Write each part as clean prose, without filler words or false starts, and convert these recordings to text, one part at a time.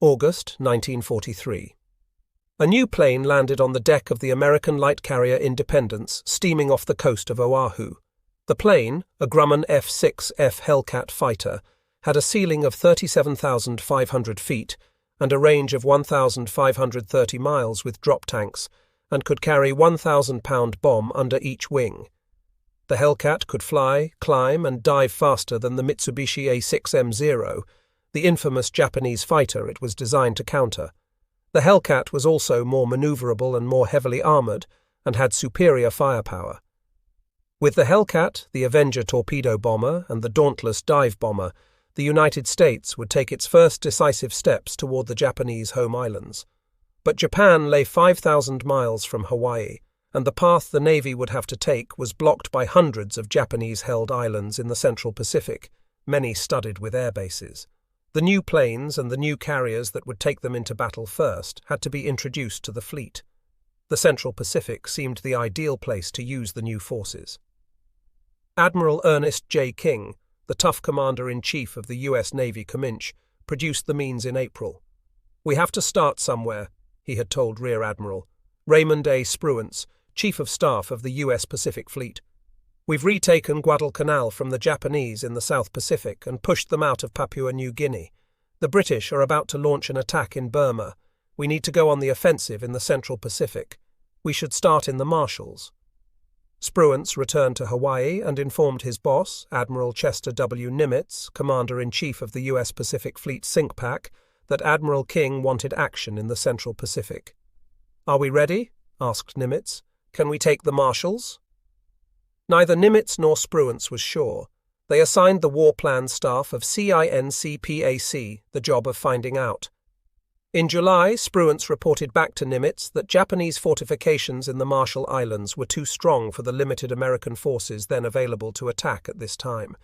August 1943. A new plane landed on the deck of the American light carrier Independence, steaming off the coast of Oahu. The plane, a Grumman F-6F Hellcat fighter, had a ceiling of 37,500 feet and a range of 1,530 miles with drop tanks, and could carry 1,000-pound bomb under each wing. The Hellcat could fly, climb, and dive faster than the Mitsubishi A6M0, the infamous Japanese fighter it was designed to counter. The Hellcat was also more maneuverable and more heavily armored, and had superior firepower. With the Hellcat, the Avenger torpedo bomber, and the Dauntless dive bomber, the United States would take its first decisive steps toward the Japanese home islands. But Japan lay 5,000 miles from Hawaii, and the path the Navy would have to take was blocked by hundreds of Japanese-held islands in the Central Pacific, many studded with air bases. The new planes and the new carriers that would take them into battle first had to be introduced to the fleet. The Central Pacific seemed the ideal place to use the new forces. Admiral Ernest J. King, the tough commander-in-chief of the U.S. Navy Comanche, produced the means in April. "We have to start somewhere," he had told Rear Admiral Raymond A. Spruance, Chief of Staff of the U.S. Pacific Fleet. "We've retaken Guadalcanal from the Japanese in the South Pacific and pushed them out of Papua New Guinea. The British are about to launch an attack in Burma. We need to go on the offensive in the Central Pacific. We should start in the Marshalls." Spruance returned to Hawaii and informed his boss, Admiral Chester W. Nimitz, Commander-in-Chief of the U.S. Pacific Fleet SINCPAC, that Admiral King wanted action in the Central Pacific. "Are we ready?" asked Nimitz. "Can we take the Marshalls?" Neither Nimitz nor Spruance was sure. They assigned the war plan staff of CINCPAC the job of finding out. In July, Spruance reported back to Nimitz that Japanese fortifications in the Marshall Islands were too strong for the limited American forces then available to attack at this time.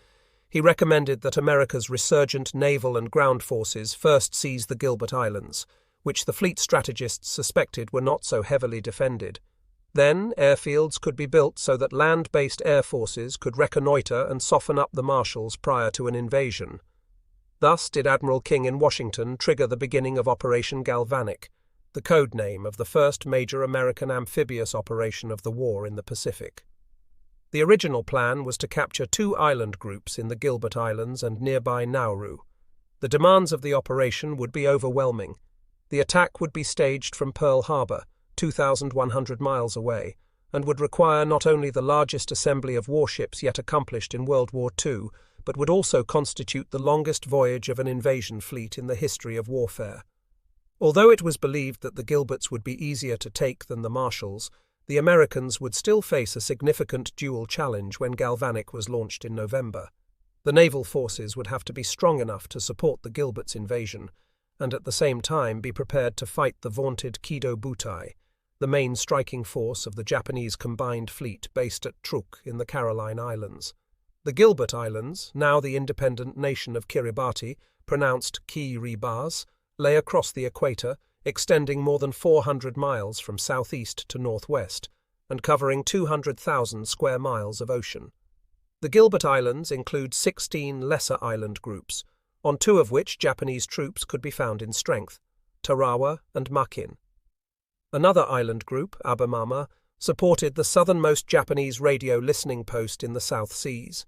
He recommended that America's resurgent naval and ground forces first seize the Gilbert Islands, which the fleet strategists suspected were not so heavily defended. Then, airfields could be built so that land-based air forces could reconnoiter and soften up the Marshalls prior to an invasion. Thus did Admiral King in Washington trigger the beginning of Operation Galvanic, the code name of the first major American amphibious operation of the war in the Pacific. The original plan was to capture 2 island groups in the Gilbert Islands and nearby Nauru. The demands of the operation would be overwhelming. The attack would be staged from Pearl Harbor, 2,100 miles away, and would require not only the largest assembly of warships yet accomplished in World War II, but would also constitute the longest voyage of an invasion fleet in the history of warfare. Although it was believed that the Gilberts would be easier to take than the Marshalls, the Americans would still face a significant dual challenge when Galvanic was launched in November. The naval forces would have to be strong enough to support the Gilberts' invasion, and at the same time be prepared to fight the vaunted Kido Butai, the main striking force of the Japanese combined fleet based at Truk in the Caroline Islands. The Gilbert Islands, now the independent nation of Kiribati, pronounced Kiribati, lay across the equator, extending more than 400 miles from southeast to northwest, and covering 200,000 square miles of ocean. The Gilbert Islands include 16 lesser island groups, on 2 of which Japanese troops could be found in strength, Tarawa and Makin. Another island group, Abemama, supported the southernmost Japanese radio listening post in the South Seas.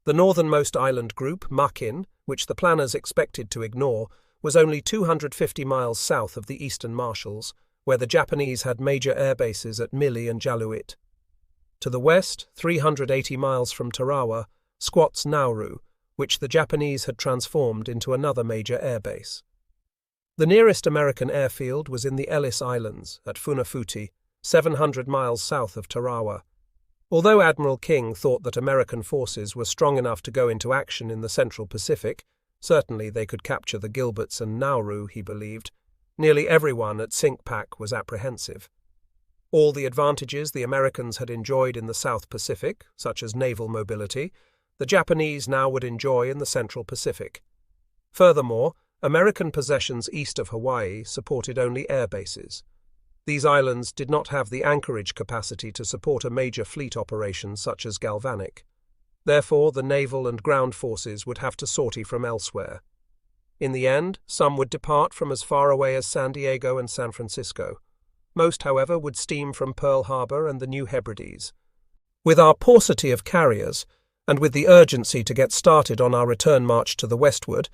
The northernmost island group, Makin, which the planners expected to ignore, was only 250 miles south of the eastern Marshalls, where the Japanese had major air bases at Mili and Jaluit. To the west, 380 miles from Tarawa, squats Nauru, which the Japanese had transformed into another major air base. The nearest American airfield was in the Ellis Islands, at Funafuti, 700 miles south of Tarawa. Although Admiral King thought that American forces were strong enough to go into action in the Central Pacific, certainly they could capture the Gilberts and Nauru, he believed, nearly everyone at SINCPAC was apprehensive. All the advantages the Americans had enjoyed in the South Pacific, such as naval mobility, the Japanese now would enjoy in the Central Pacific. Furthermore, American possessions east of Hawaii supported only air bases. These islands did not have the anchorage capacity to support a major fleet operation such as Galvanic. Therefore, the naval and ground forces would have to sortie from elsewhere. In the end, some would depart from as far away as San Diego and San Francisco. Most, however, would steam from Pearl Harbor and the New Hebrides. With our paucity of carriers, and with the urgency to get started on our return march to the westward,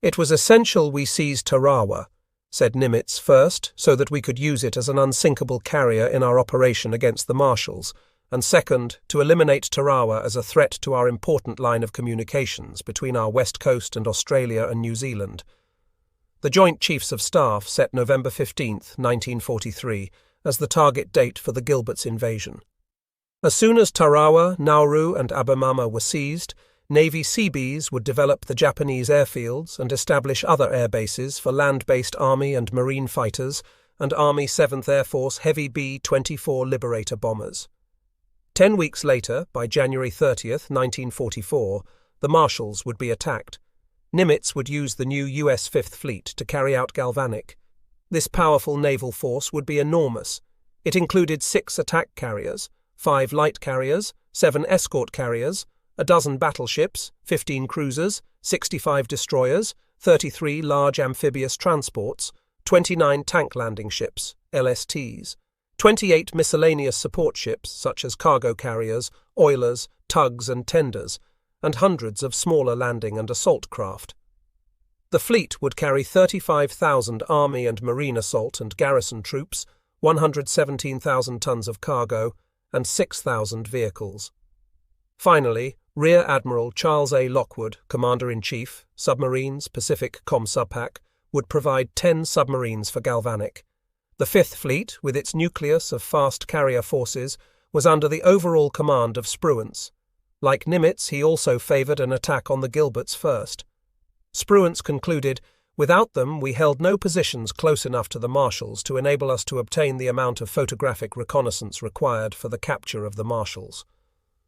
it was essential we seize Tarawa, said Nimitz first, so that we could use it as an unsinkable carrier in our operation against the Marshals, and second, to eliminate Tarawa as a threat to our important line of communications between our west coast and Australia and New Zealand. The Joint Chiefs of Staff set November 15, 1943, as the target date for the Gilberts invasion. As soon as Tarawa, Nauru and Abemama were seized, Navy Seabees would develop the Japanese airfields and establish other air bases for land-based Army and Marine fighters and Army 7th Air Force Heavy B-24 Liberator bombers. 10 weeks later, by January 30, 1944, the Marshals would be attacked. Nimitz would use the new U.S. Fifth Fleet to carry out Galvanic. This powerful naval force would be enormous. It included 6 attack carriers, 5 light carriers, 7 escort carriers, a dozen battleships, 15 cruisers, 65 destroyers, 33 large amphibious transports, 29 tank landing ships, LSTs, 28 miscellaneous support ships such as cargo carriers, oilers, tugs and tenders, and hundreds of smaller landing and assault craft. The fleet would carry 35,000 Army and Marine assault and garrison troops, 117,000 tons of cargo, and 6,000 vehicles. Finally, Rear Admiral Charles A. Lockwood, Commander-in-Chief, Submarines, Pacific ComSubPac, would provide 10 submarines for Galvanic. The Fifth Fleet, with its nucleus of fast carrier forces, was under the overall command of Spruance. Like Nimitz, he also favoured an attack on the Gilberts first. Spruance concluded, "Without them, we held no positions close enough to the Marshals to enable us to obtain the amount of photographic reconnaissance required for the capture of the Marshals."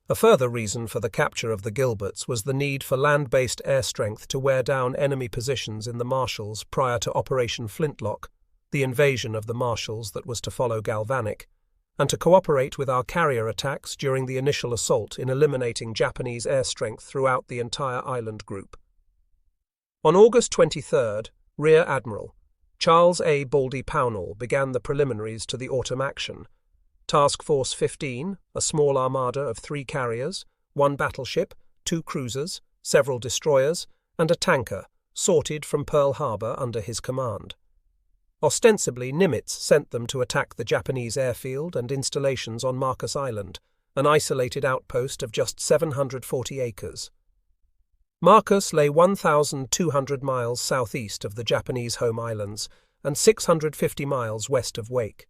A further reason for the capture of the Gilberts was the need for land-based air strength to wear down enemy positions in the Marshals prior to Operation Flintlock, the invasion of the Marshals that was to follow Galvanic, and to cooperate with our carrier attacks during the initial assault in eliminating Japanese air strength throughout the entire island group. On August 23rd, Rear Admiral Charles A. Baldy Pownall began the preliminaries to the autumn action. Task Force 15, a small armada of 3 carriers, 1 battleship, 2 cruisers, several destroyers, and a tanker, sorted from Pearl Harbor under his command. Ostensibly, Nimitz sent them to attack the Japanese airfield and installations on Marcus Island, an isolated outpost of just 740 acres. Marcus lay 1,200 miles southeast of the Japanese home islands and 650 miles west of Wake.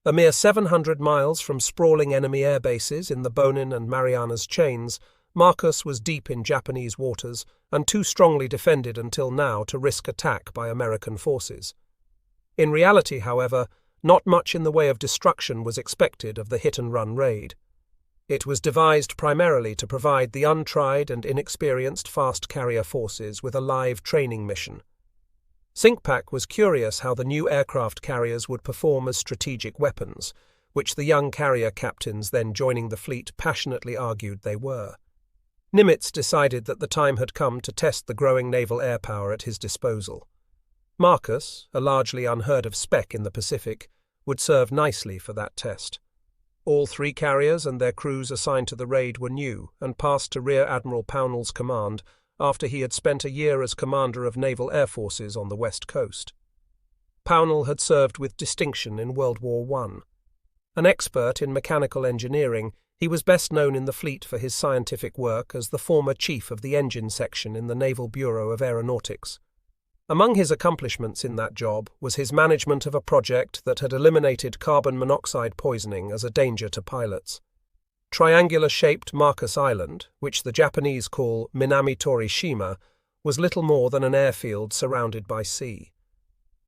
A mere 700 miles from sprawling enemy air bases in the Bonin and Marianas Chains, Marcus was deep in Japanese waters and too strongly defended until now to risk attack by American forces. In reality, however, not much in the way of destruction was expected of the hit-and-run raid. It was devised primarily to provide the untried and inexperienced fast carrier forces with a live training mission. CINCPAC was curious how the new aircraft carriers would perform as strategic weapons, which the young carrier captains then joining the fleet passionately argued they were. Nimitz decided that the time had come to test the growing naval air power at his disposal. Marcus, a largely unheard-of spec in the Pacific, would serve nicely for that test. All 3 carriers and their crews assigned to the raid were new and passed to Rear Admiral Pownall's command after he had spent a year as commander of naval air forces on the west coast. Pownall had served with distinction in World War I. An expert in mechanical engineering, he was best known in the fleet for his scientific work as the former chief of the engine section in the Naval Bureau of Aeronautics. Among his accomplishments in that job was his management of a project that had eliminated carbon monoxide poisoning as a danger to pilots. Triangular-shaped Marcus Island, which the Japanese call Minami Torishima, was little more than an airfield surrounded by sea.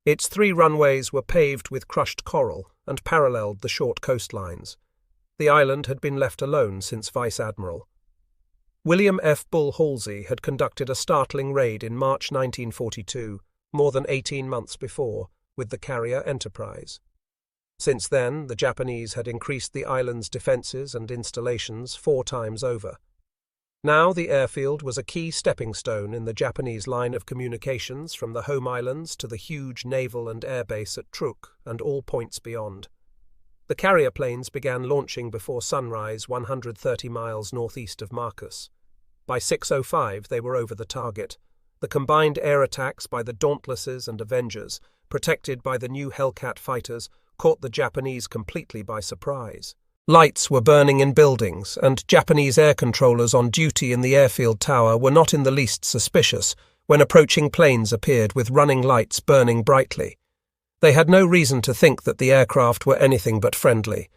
Its 3 runways were paved with crushed coral and paralleled the short coastlines. The island had been left alone since Vice Admiral. William F. Bull Halsey had conducted a startling raid in March 1942, more than 18 months before, with the carrier Enterprise. Since then, the Japanese had increased the island's defences and installations 4 times over. Now the airfield was a key stepping stone in the Japanese line of communications from the home islands to the huge naval and air base at Truk and all points beyond. The carrier planes began launching before sunrise 130 miles northeast of Marcus. By 6:05 they were over the target. The combined air attacks by the Dauntlesses and Avengers, protected by the new Hellcat fighters, caught the Japanese completely by surprise. Lights were burning in buildings, and Japanese air controllers on duty in the airfield tower were not in the least suspicious when approaching planes appeared with running lights burning brightly. They had no reason to think that the aircraft were anything but friendly.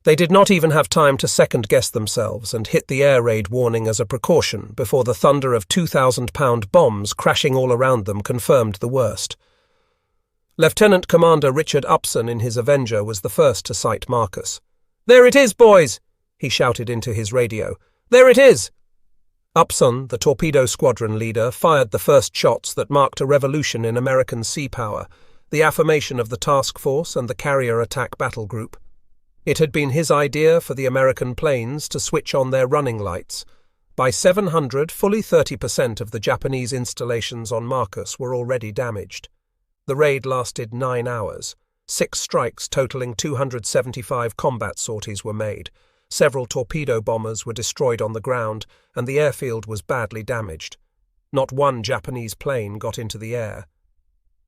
They did not even have time to second-guess themselves and hit the air raid warning as a precaution before the thunder of 2,000-pound bombs crashing all around them confirmed the worst. Lieutenant Commander Richard Upson in his Avenger was the first to sight Marcus. "There it is, boys!" he shouted into his radio. "There it is!" Upson, the torpedo squadron leader, fired the first shots that marked a revolution in American sea power, the affirmation of the task force and the carrier attack battle group. It had been his idea for the American planes to switch on their running lights. By 700, fully 30% of the Japanese installations on Marcus were already damaged. The raid lasted 9 hours. 6 strikes totaling 275 combat sorties were made. Several torpedo bombers were destroyed on the ground, and the airfield was badly damaged. Not one Japanese plane got into the air.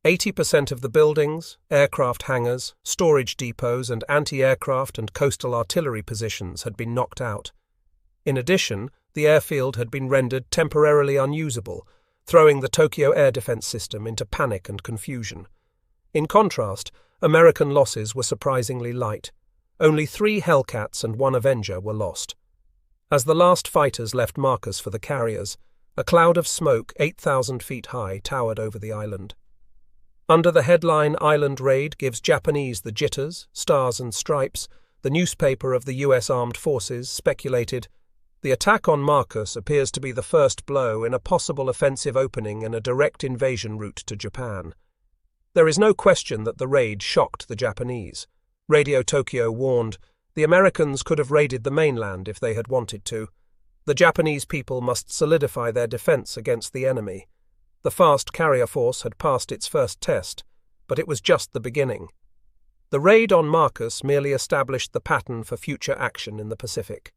80% of the buildings, aircraft hangars, storage depots, and anti-aircraft and coastal artillery positions had been knocked out. In addition, the airfield had been rendered temporarily unusable, throwing the Tokyo air defense system into panic and confusion. In contrast, American losses were surprisingly light. Only 3 Hellcats and 1 Avenger were lost. As the last fighters left Marcus for the carriers, a cloud of smoke 8,000 feet high towered over the island. Under the headline "Island Raid Gives Japanese the Jitters, Stars and Stripes," the newspaper of the U.S. Armed Forces speculated, "The attack on Marcus appears to be the first blow in a possible offensive opening in a direct invasion route to Japan." There is no question that the raid shocked the Japanese. Radio Tokyo warned, the Americans could have raided the mainland if they had wanted to. The Japanese people must solidify their defense against the enemy. The fast carrier force had passed its first test, but it was just the beginning. The raid on Marcus merely established the pattern for future action in the Pacific.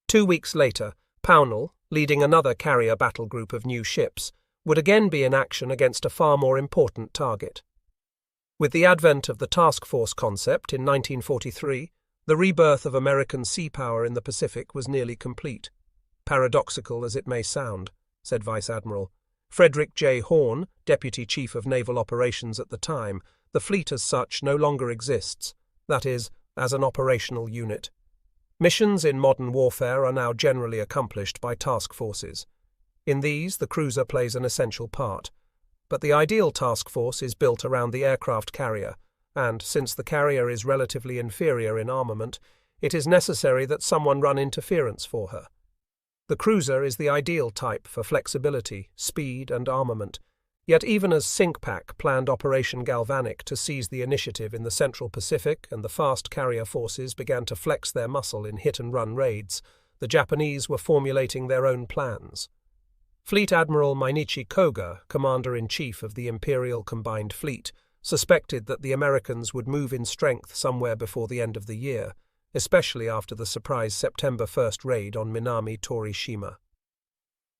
2 weeks later, Pownall, leading another carrier battle group of new ships, would again be in action against a far more important target. With the advent of the task force concept in 1943, the rebirth of American sea power in the Pacific was nearly complete. "Paradoxical as it may sound," said Vice Admiral Frederick J. Horn, Deputy Chief of Naval Operations at the time, "the fleet as such no longer exists, that is, as an operational unit. Missions in modern warfare are now generally accomplished by task forces. In these, the cruiser plays an essential part. But the ideal task force is built around the aircraft carrier, and, since the carrier is relatively inferior in armament, it is necessary that someone run interference for her. The cruiser is the ideal type for flexibility, speed, and armament, yet even as SINCPAC planned Operation Galvanic to seize the initiative in the Central Pacific and the fast carrier forces began to flex their muscle in hit-and-run raids, the Japanese were formulating their own plans. Fleet Admiral Mainichi Koga, Commander-in-Chief of the Imperial Combined Fleet, suspected that the Americans would move in strength somewhere before the end of the year, especially after the surprise September 1st raid on Minami Torishima.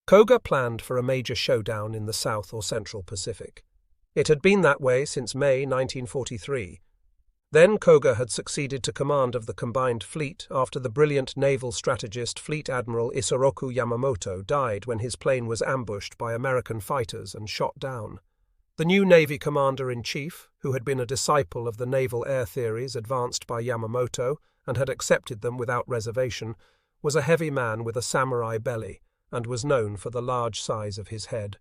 Koga planned for a major showdown in the South or Central Pacific. It had been that way since May 1943. Then Koga had succeeded to command of the combined fleet after the brilliant naval strategist Fleet Admiral Isoroku Yamamoto died when his plane was ambushed by American fighters and shot down. The new Navy Commander-in-Chief, who had been a disciple of the naval air theories advanced by Yamamoto and had accepted them without reservation, was a heavy man with a samurai belly and was known for the large size of his head.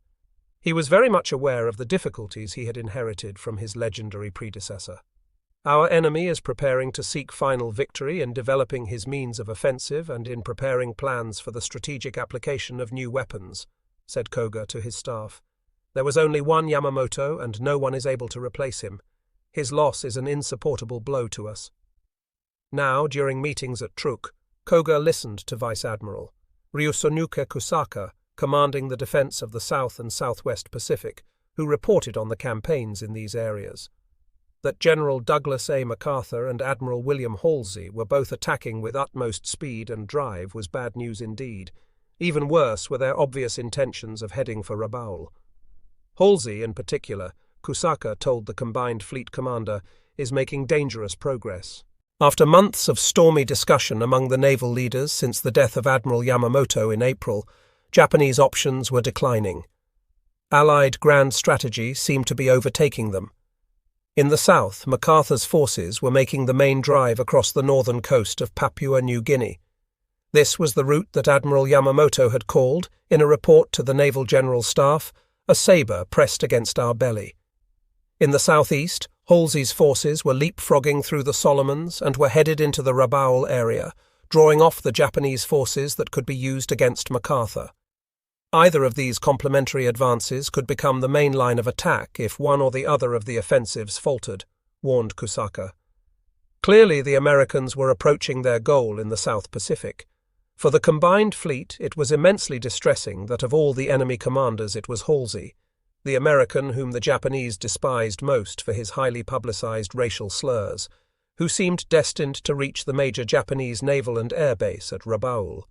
He was very much aware of the difficulties he had inherited from his legendary predecessor. "Our enemy is preparing to seek final victory in developing his means of offensive and in preparing plans for the strategic application of new weapons," said Koga to his staff. "There was only one Yamamoto, and no one is able to replace him. His loss is an insupportable blow to us." Now, during meetings at Truk, Koga listened to Vice Admiral. Ryosuke Kusaka, commanding the defense of the South and Southwest Pacific, who reported on the campaigns in these areas. That General Douglas A. MacArthur and Admiral William Halsey were both attacking with utmost speed and drive was bad news indeed. Even worse were their obvious intentions of heading for Rabaul. Halsey, in particular, Kusaka told the combined fleet commander, is making dangerous progress. After months of stormy discussion among the naval leaders since the death of Admiral Yamamoto in April, Japanese options were declining. Allied grand strategy seemed to be overtaking them. In the south, MacArthur's forces were making the main drive across the northern coast of Papua New Guinea. This was the route that Admiral Yamamoto had called, in a report to the Naval General Staff, a sabre pressed against our belly. In the southeast, Halsey's forces were leapfrogging through the Solomons and were headed into the Rabaul area, drawing off the Japanese forces that could be used against MacArthur. Either of these complementary advances could become the main line of attack if one or the other of the offensives faltered, warned Kusaka. Clearly the Americans were approaching their goal in the South Pacific. For the combined fleet, it was immensely distressing that of all the enemy commanders it was Halsey, the American whom the Japanese despised most for his highly publicized racial slurs, who seemed destined to reach the major Japanese naval and air base at Rabaul.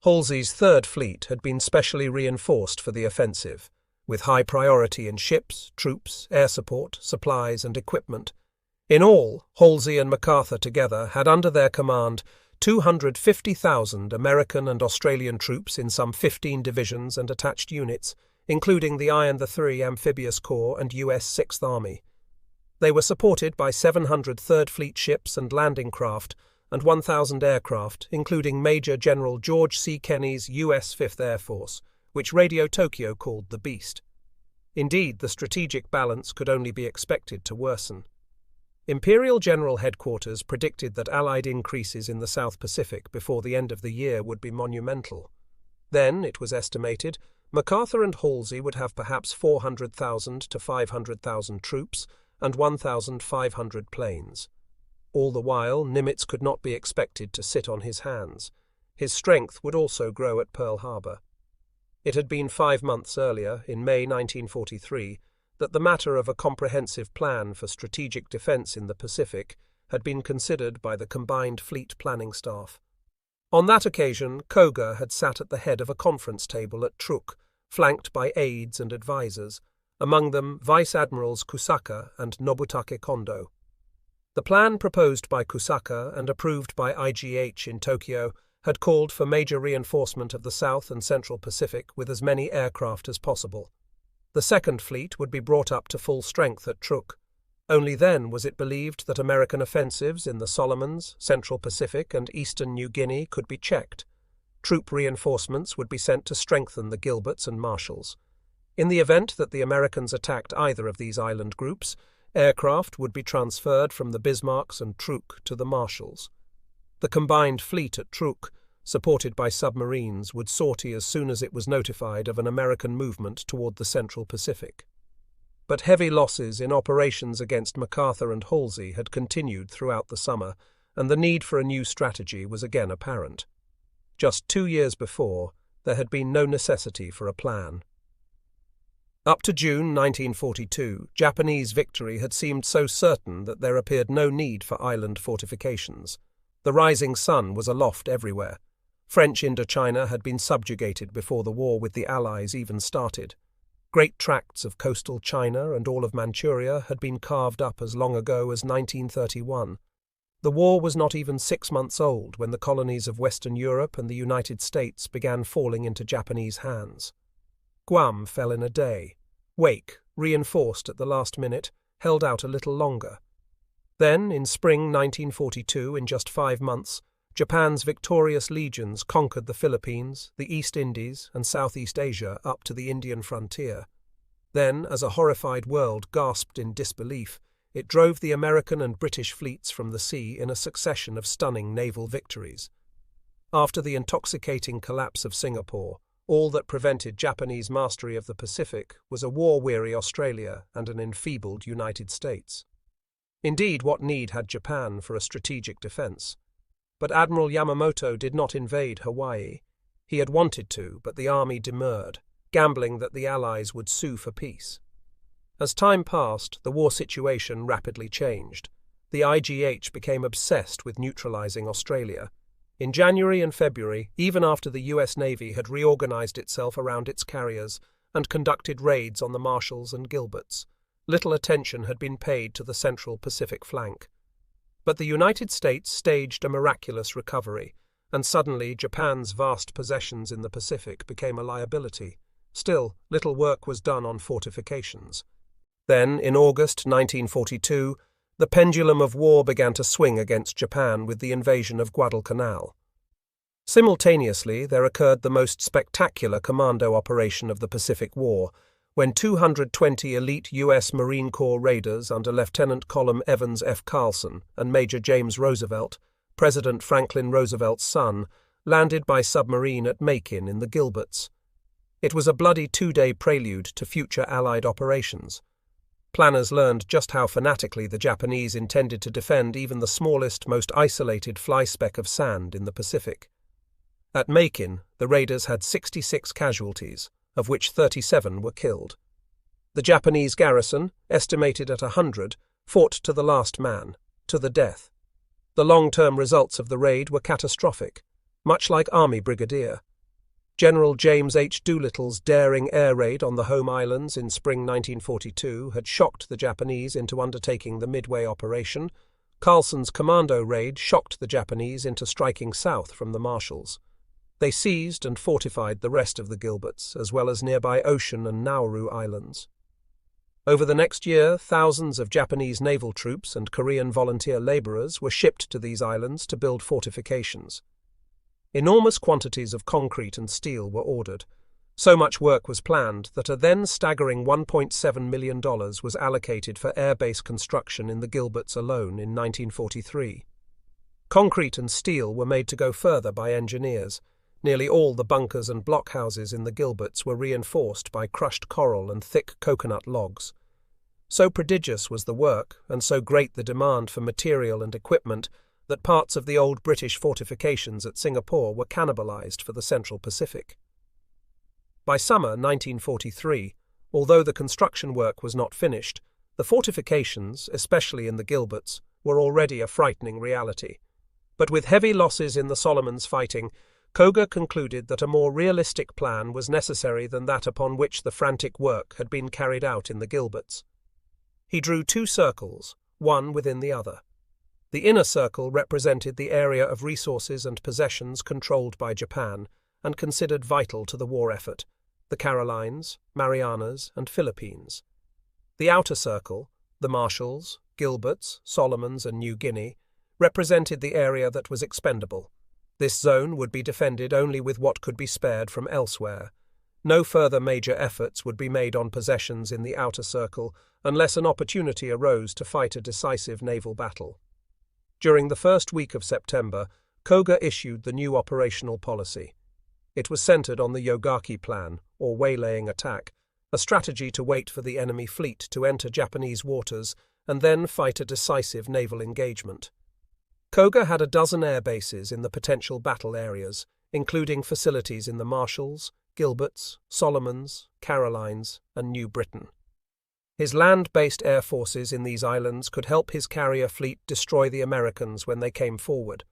Halsey's Third Fleet had been specially reinforced for the offensive, with high priority in ships, troops, air support, supplies and equipment. In all, Halsey and MacArthur together had under their command 250,000 American and Australian troops in some 15 divisions and attached units, including the Iron III Amphibious Corps and US 6th Army. They were supported by 700 Third Fleet ships and landing craft and 1,000 aircraft, including Major General George C. Kenney's US 5th Air Force, which Radio Tokyo called the Beast. Indeed, the strategic balance could only be expected to worsen. Imperial General Headquarters predicted that Allied increases in the South Pacific before the end of the year would be monumental. Then, it was estimated, MacArthur and Halsey would have perhaps 400,000 to 500,000 troops and 1,500 planes. All the while, Nimitz could not be expected to sit on his hands. His strength would also grow at Pearl Harbor. It had been 5 months earlier, in May 1943, that the matter of a comprehensive plan for strategic defense in the Pacific had been considered by the combined fleet planning staff. On that occasion, Koga had sat at the head of a conference table at Truk, flanked by aides and advisers, among them Vice Admirals Kusaka and Nobutake Kondo. The plan proposed by Kusaka and approved by IGH in Tokyo had called for major reinforcement of the South and Central Pacific with as many aircraft as possible. The Second Fleet would be brought up to full strength at Truk. Only then was it believed that American offensives in the Solomons, Central Pacific and eastern New Guinea could be checked. Troop reinforcements would be sent to strengthen the Gilberts and Marshalls. In the event that the Americans attacked either of these island groups, aircraft would be transferred from the Bismarcks and Truk to the Marshalls. The combined fleet at Truk, supported by submarines, would sortie as soon as it was notified of an American movement toward the Central Pacific. But heavy losses in operations against MacArthur and Halsey had continued throughout the summer, and the need for a new strategy was again apparent. Just 2 years before, there had been no necessity for a plan. Up to June 1942, Japanese victory had seemed so certain that there appeared no need for island fortifications. The rising sun was aloft everywhere. French Indochina had been subjugated before the war with the Allies even started. Great tracts of coastal China and all of Manchuria had been carved up as long ago as 1931. The war was not even 6 months old when the colonies of Western Europe and the United States began falling into Japanese hands. Guam fell in a day. Wake, reinforced at the last minute, held out a little longer. Then, in spring 1942, in just 5 months, Japan's victorious legions conquered the Philippines, the East Indies, and Southeast Asia up to the Indian frontier. Then, as a horrified world gasped in disbelief, it drove the American and British fleets from the sea in a succession of stunning naval victories. After the intoxicating collapse of Singapore, all that prevented Japanese mastery of the Pacific was a war-weary Australia and an enfeebled United States. Indeed, what need had Japan for a strategic defense? But Admiral Yamamoto did not invade Hawaii. He had wanted to, but the army demurred, gambling that the Allies would sue for peace. As time passed, the war situation rapidly changed. The IGH became obsessed with neutralizing Australia. In January and February, even after the US Navy had reorganized itself around its carriers and conducted raids on the Marshalls and Gilberts, little attention had been paid to the Central Pacific flank. But the United States staged a miraculous recovery, and suddenly Japan's vast possessions in the Pacific became a liability. Still, little work was done on fortifications. Then, in August 1942, the pendulum of war began to swing against Japan with the invasion of Guadalcanal. Simultaneously, there occurred the most spectacular commando operation of the Pacific War, when 220 elite U.S. Marine Corps raiders under Lieutenant Colonel Evans F. Carlson and Major James Roosevelt, President Franklin Roosevelt's son, landed by submarine at Macon in the Gilberts. It was a bloody two-day prelude to future Allied operations. Planners learned just how fanatically the Japanese intended to defend even the smallest, most isolated fly-speck of sand in the Pacific. At Macon, the raiders had 66 casualties, of which 37 were killed. The Japanese garrison, estimated at 100, fought to the last man, to the death. The long-term results of the raid were catastrophic, much like Army Brigadier. General James H. Doolittle's daring air raid on the home islands in spring 1942 had shocked the Japanese into undertaking the Midway operation. Carlson's commando raid shocked the Japanese into striking south from the Marshalls. They seized and fortified the rest of the Gilberts, as well as nearby Ocean and Nauru Islands. Over the next year, thousands of Japanese naval troops and Korean volunteer laborers were shipped to these islands to build fortifications. Enormous quantities of concrete and steel were ordered. So much work was planned that a then staggering $1.7 million was allocated for airbase construction in the Gilberts alone in 1943. Concrete and steel were made to go further by engineers. Nearly all the bunkers and blockhouses in the Gilberts were reinforced by crushed coral and thick coconut logs. So prodigious was the work, and so great the demand for material and equipment, that parts of the old British fortifications at Singapore were cannibalized for the Central Pacific. By summer 1943, although the construction work was not finished, the fortifications, especially in the Gilberts, were already a frightening reality. But with heavy losses in the Solomons fighting, Koga concluded that a more realistic plan was necessary than that upon which the frantic work had been carried out in the Gilberts. He drew two circles, one within the other. The inner circle represented the area of resources and possessions controlled by Japan and considered vital to the war effort: the Carolines, Marianas, and Philippines. The outer circle, the Marshalls, Gilberts, Solomons, and New Guinea, represented the area that was expendable. This zone would be defended only with what could be spared from elsewhere. No further major efforts would be made on possessions in the outer circle unless an opportunity arose to fight a decisive naval battle. During the first week of September, Koga issued the new operational policy. It was centered on the Yogaki Plan, or waylaying attack, a strategy to wait for the enemy fleet to enter Japanese waters and then fight a decisive naval engagement. Koga had a dozen air bases in the potential battle areas, including facilities in the Marshalls, Gilberts, Solomons, Carolines, and New Britain. His land-based air forces in these islands could help his carrier fleet destroy the Americans when they came forward.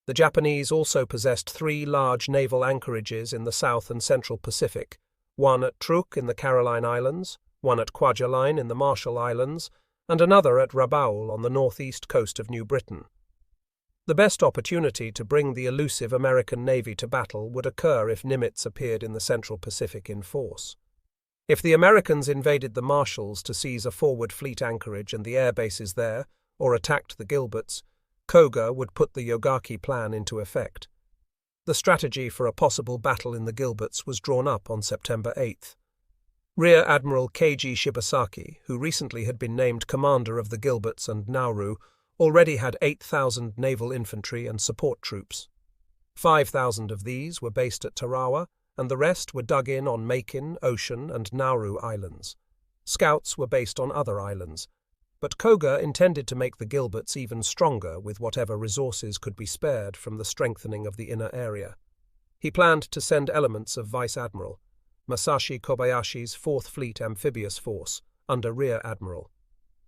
The Japanese also possessed 3 large naval anchorages in the South and Central Pacific, one at Truk in the Caroline Islands, one at Kwajalein in the Marshall Islands, and another at Rabaul on the northeast coast of New Britain. The best opportunity to bring the elusive American Navy to battle would occur if Nimitz appeared in the Central Pacific in force. If the Americans invaded the Marshalls to seize a forward fleet anchorage and the air bases there, or attacked the Gilberts, Koga would put the Yogaki Plan into effect. The strategy for a possible battle in the Gilberts was drawn up on September 8th. Rear Admiral Keiji Shibasaki, who recently had been named commander of the Gilberts and Nauru, already had 8,000 naval infantry and support troops. 5,000 of these were based at Tarawa, and the rest were dug in on Macon, Ocean, and Nauru Islands. Scouts were based on other islands, but Koga intended to make the Gilberts even stronger with whatever resources could be spared from the strengthening of the inner area. He planned to send elements of Vice Admiral Masashi Kobayashi's 4th Fleet Amphibious Force under Rear Admiral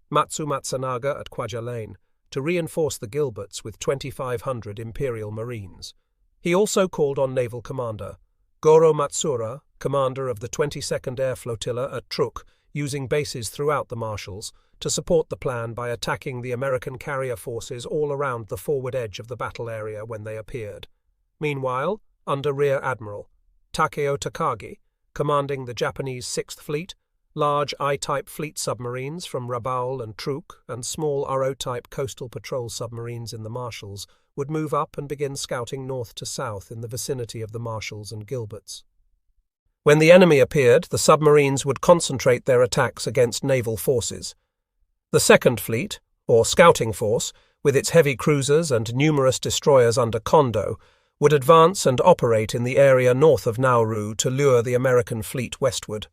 Matsu Matsunaga at Kwaja Lane to reinforce the Gilberts with 2,500 Imperial Marines. He also called on Naval Commander Goro Matsura, commander of the 22nd Air Flotilla at Truk, using bases throughout the Marshalls, to support the plan by attacking the American carrier forces all around the forward edge of the battle area when they appeared. Meanwhile, under Rear Admiral Takeo Takagi, commanding the Japanese 6th Fleet, large I-type fleet submarines from Rabaul and Truk and small RO-type coastal patrol submarines in the Marshalls would move up and begin scouting north to south in the vicinity of the Marshalls and Gilberts. When the enemy appeared, the submarines would concentrate their attacks against naval forces. The 2nd Fleet, or Scouting Force, with its heavy cruisers and numerous destroyers under Kondo, would advance and operate in the area north of Nauru to lure the American fleet westward.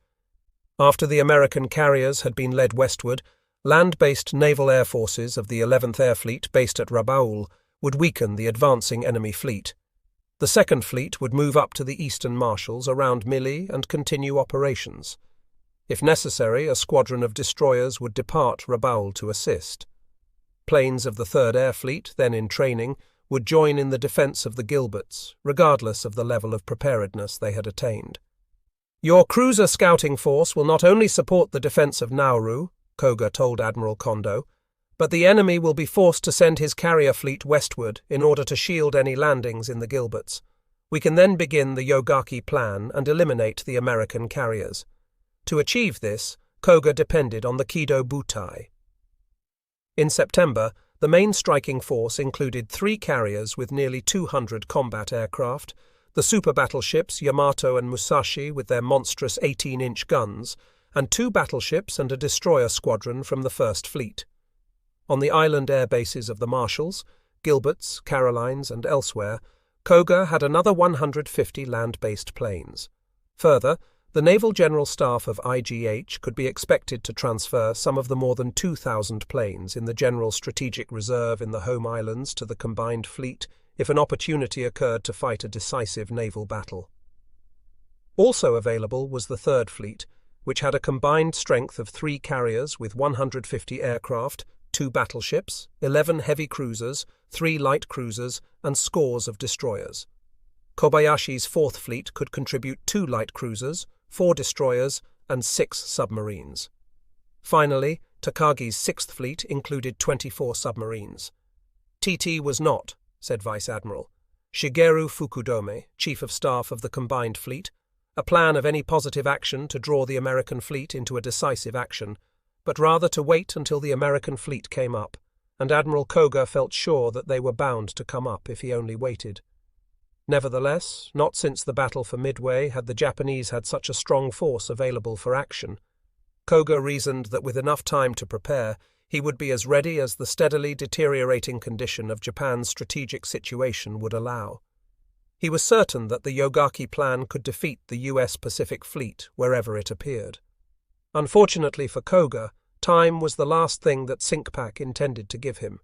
After the American carriers had been led westward, land-based naval air forces of the 11th Air Fleet based at Rabaul would weaken the advancing enemy fleet. The 2nd Fleet would move up to the eastern Marshalls around Mili and continue operations. If necessary, a squadron of destroyers would depart Rabaul to assist. Planes of the 3rd Air Fleet, then in training, would join in the defence of the Gilberts, regardless of the level of preparedness they had attained. "Your cruiser scouting force will not only support the defence of Nauru," Koga told Admiral Kondo, "but the enemy will be forced to send his carrier fleet westward in order to shield any landings in the Gilberts. We can then begin the Yogaki Plan and eliminate the American carriers. To achieve this, Koga depended on the Kido Butai." In September, the main striking force included 3 carriers with nearly 200 combat aircraft, the super battleships Yamato and Musashi with their monstrous 18-inch guns, and 2 battleships and a destroyer squadron from the 1st Fleet. On the island air bases of the Marshalls, Gilberts, Carolines, and elsewhere, Koga had another 150 land-based planes. Further, the Naval General Staff of IGH could be expected to transfer some of the more than 2,000 planes in the General Strategic Reserve in the home islands to the combined fleet if an opportunity occurred to fight a decisive naval battle. Also available was the 3rd Fleet, which had a combined strength of 3 carriers with 150 aircraft, 2 battleships, 11 heavy cruisers, 3 light cruisers, and scores of destroyers. Kobayashi's 4th Fleet could contribute 2 light cruisers, 4 destroyers, and 6 submarines. Finally, Takagi's 6th Fleet included 24 submarines. "TT was not," said Vice Admiral Shigeru Fukudome, Chief of Staff of the Combined Fleet, "a plan of any positive action to draw the American fleet into a decisive action, but rather to wait until the American fleet came up, and Admiral Koga felt sure that they were bound to come up if he only waited. Nevertheless, not since the battle for Midway had the Japanese had such a strong force available for action. Koga reasoned that with enough time to prepare, he would be as ready as the steadily deteriorating condition of Japan's strategic situation would allow. He was certain that the Yogaki Plan could defeat the U.S. Pacific Fleet wherever it appeared. Unfortunately for Koga, time was the last thing that Sinkpak intended to give him.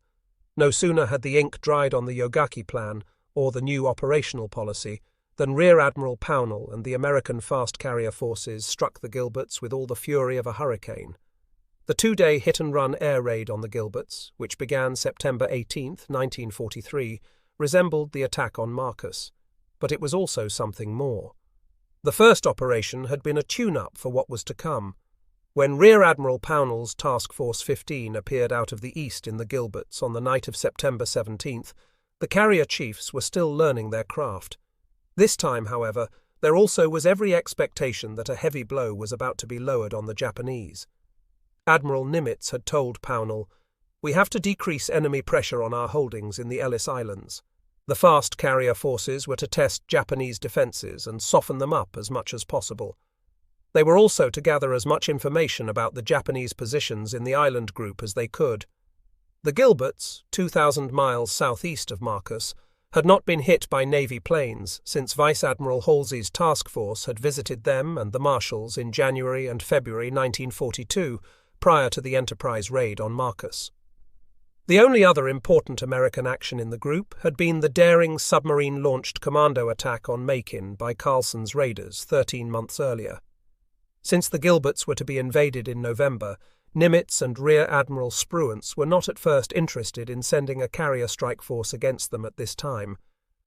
No sooner had the ink dried on the Yogaki Plan, or the new operational policy, than Rear Admiral Pownall and the American fast carrier forces struck the Gilberts with all the fury of a hurricane. The 2-day hit-and-run air raid on the Gilberts, which began September 18, 1943, resembled the attack on Marcus, but it was also something more. The first operation had been a tune-up for what was to come. When Rear Admiral Pownall's Task Force 15 appeared out of the east in the Gilberts on the night of September 17th, the carrier chiefs were still learning their craft. This time, however, there also was every expectation that a heavy blow was about to be lowered on the Japanese. Admiral Nimitz had told Pownall, "We have to decrease enemy pressure on our holdings in the Ellis Islands. The fast carrier forces were to test Japanese defences and soften them up as much as possible. They were also to gather as much information about the Japanese positions in the island group as they could. The Gilberts, 2,000 miles southeast of Marcus, had not been hit by Navy planes since Vice Admiral Halsey's task force had visited them and the Marshalls in January and February 1942, prior to the Enterprise raid on Marcus. The only other important American action in the group had been the daring submarine-launched commando attack on Macon by Carlson's raiders 13 months earlier. Since the Gilberts were to be invaded in November, Nimitz and Rear Admiral Spruance were not at first interested in sending a carrier strike force against them at this time.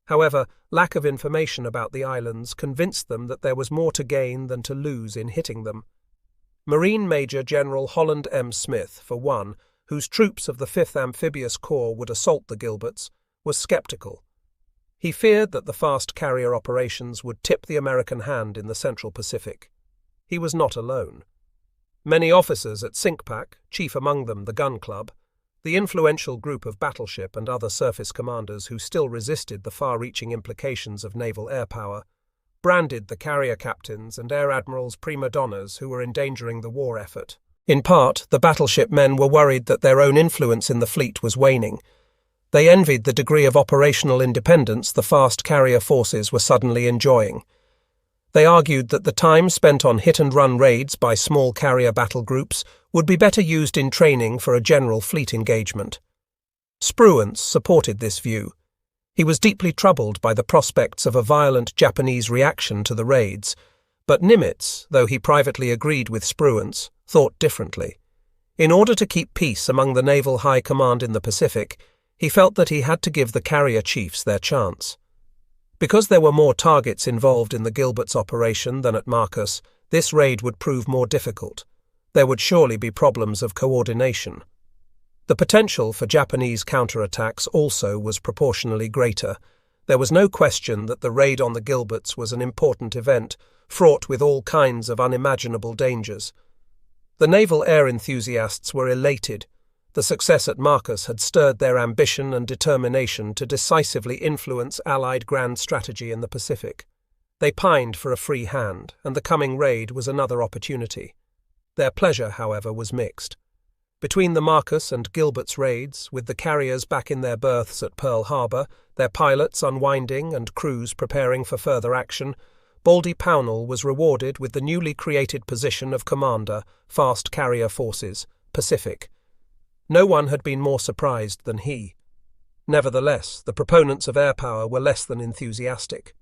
However, lack of information about the islands convinced them that there was more to gain than to lose in hitting them. Marine Major General Holland M. Smith, for one, whose troops of the 5th Amphibious Corps would assault the Gilberts, was skeptical. He feared that the fast carrier operations would tip the American hand in the Central Pacific. He was not alone. Many officers at SINCPAC, chief among them the Gun Club, the influential group of battleship and other surface commanders who still resisted the far-reaching implications of naval air power, branded the carrier captains and air admirals prima donnas who were endangering the war effort. In part, the battleship men were worried that their own influence in the fleet was waning. They envied the degree of operational independence the fast carrier forces were suddenly enjoying. They argued that the time spent on hit-and-run raids by small carrier battle groups would be better used in training for a general fleet engagement. Spruance supported this view. He was deeply troubled by the prospects of a violent Japanese reaction to the raids, but Nimitz, though he privately agreed with Spruance, thought differently. In order to keep peace among the naval high command in the Pacific, he felt that he had to give the carrier chiefs their chance. Because there were more targets involved in the Gilberts operation than at Marcus, this raid would prove more difficult. There would surely be problems of coordination. The potential for Japanese counterattacks also was proportionally greater. There was no question that the raid on the Gilberts was an important event, fraught with all kinds of unimaginable dangers. The naval air enthusiasts were elated. The success at Marcus had stirred their ambition and determination to decisively influence Allied grand strategy in the Pacific. They pined for a free hand, and the coming raid was another opportunity. Their pleasure, however, was mixed. Between the Marcus and Gilberts raids, with the carriers back in their berths at Pearl Harbor, their pilots unwinding and crews preparing for further action, Baldy Pownall was rewarded with the newly created position of Commander, Fast Carrier Forces, Pacific. No one had been more surprised than he. Nevertheless, the proponents of air power were less than enthusiastic.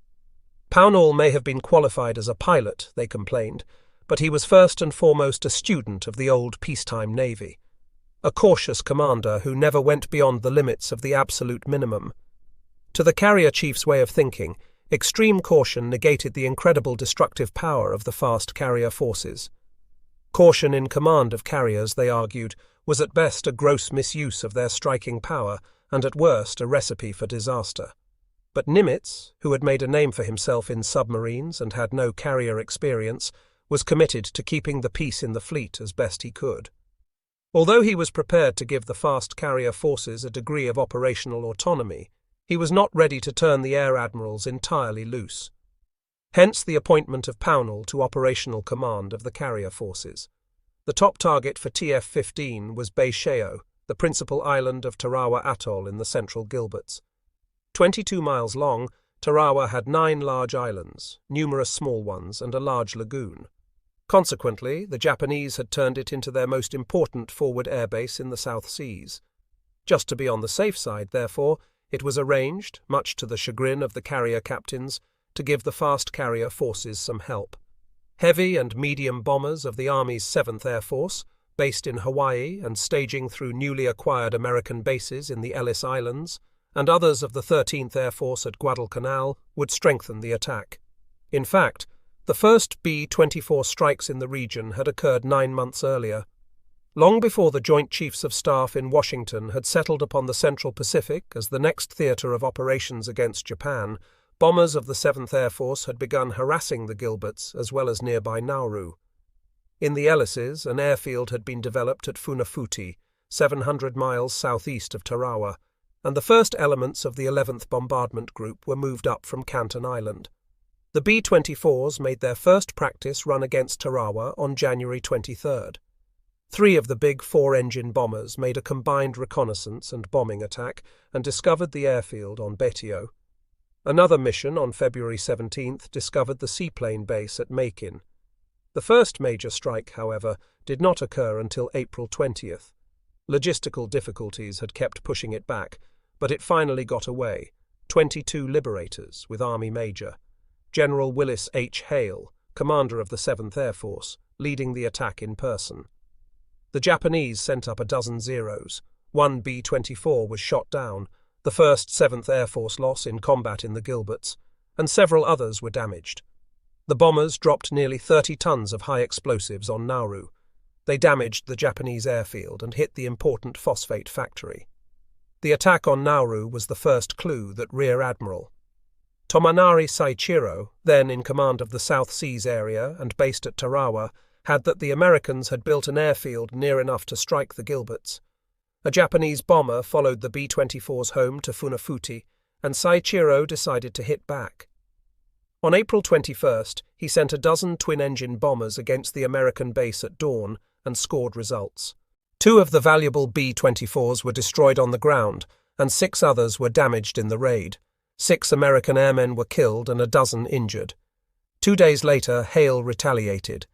Pownall may have been qualified as a pilot, they complained, but he was first and foremost a student of the old peacetime Navy. A cautious commander who never went beyond the limits of the absolute minimum. To the carrier chief's way of thinking, extreme caution negated the incredible destructive power of the fast carrier forces. Caution in command of carriers, they argued, was at best a gross misuse of their striking power and at worst a recipe for disaster. But Nimitz, who had made a name for himself in submarines and had no carrier experience, was committed to keeping the peace in the fleet as best he could. Although he was prepared to give the fast carrier forces a degree of operational autonomy, he was not ready to turn the air admirals entirely loose. Hence the appointment of Pownall to operational command of the carrier forces. The top target for TF-15 was Baisheo, the principal island of Tarawa Atoll in the central Gilberts. 22 miles long, Tarawa had 9 large islands, numerous small ones, and a large lagoon. Consequently, the Japanese had turned it into their most important forward airbase in the South Seas. Just to be on the safe side, therefore, it was arranged, much to the chagrin of the carrier captains, to give the fast carrier forces some help. Heavy and medium bombers of the Army's 7th Air Force, based in Hawaii and staging through newly acquired American bases in the Ellis Islands, and others of the 13th Air Force at Guadalcanal, would strengthen the attack. In fact, the first B-24 strikes in the region had occurred 9 months earlier. Long before the Joint Chiefs of Staff in Washington had settled upon the Central Pacific as the next theatre of operations against Japan, bombers of the 7th Air Force had begun harassing the Gilberts as well as nearby Nauru. In the Ellises, an airfield had been developed at Funafuti, 700 miles southeast of Tarawa, and the first elements of the 11th Bombardment Group were moved up from Canton Island. The B-24s made their first practice run against Tarawa on January 23rd. 3 of the big 4-engine bombers made a combined reconnaissance and bombing attack and discovered the airfield on Betio. Another mission on February 17th discovered the seaplane base at Macon. The first major strike, however, did not occur until April 20th. Logistical difficulties had kept pushing it back, but it finally got away. 22 liberators with Army Major General Willis H. Hale, commander of the 7th Air Force, leading the attack in person. The Japanese sent up a dozen Zeros. One B-24 was shot down, the first 7th Air Force loss in combat in the Gilberts, and several others were damaged. The bombers dropped nearly 30 tons of high explosives on Nauru. They damaged the Japanese airfield and hit the important phosphate factory. The attack on Nauru was the first clue that Rear Admiral Tomonari Saichiro, then in command of the South Seas area and based at Tarawa, had that the Americans had built an airfield near enough to strike the Gilberts. A Japanese bomber followed the B-24's home to Funafuti, and Saichiro decided to hit back. On April 21st, he sent a dozen twin-engine bombers against the American base at dawn and scored results. 2 of the valuable B-24s were destroyed on the ground, and 6 others were damaged in the raid. 6 American airmen were killed and a dozen injured. 2 days later, Hale retaliated.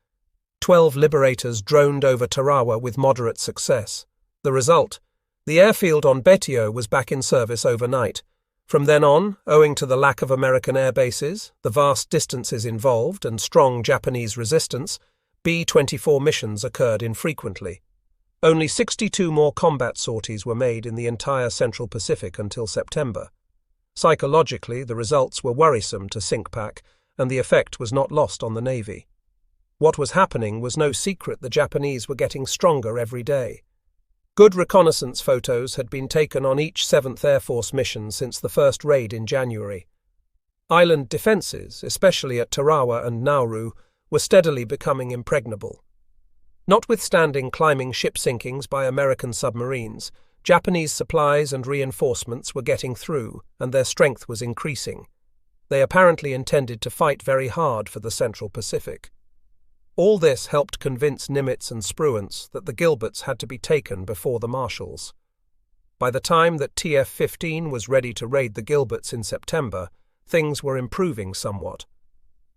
12 liberators droned over Tarawa with moderate success. The result? The airfield on Betio was back in service overnight. From then on, owing to the lack of American air bases, the vast distances involved, and strong Japanese resistance, B-24 missions occurred infrequently. Only 62 more combat sorties were made in the entire Central Pacific until September. Psychologically, the results were worrisome to SINCPAC, and the effect was not lost on the Navy. What was happening was no secret. The Japanese were getting stronger every day. Good reconnaissance photos had been taken on each 7th Air Force mission since the first raid in January. Island defences, especially at Tarawa and Nauru, were steadily becoming impregnable. Notwithstanding climbing ship sinkings by American submarines, Japanese supplies and reinforcements were getting through, and their strength was increasing. They apparently intended to fight very hard for the Central Pacific. All this helped convince Nimitz and Spruance that the Gilberts had to be taken before the Marshalls. By the time that TF-15 was ready to raid the Gilberts in September, things were improving somewhat.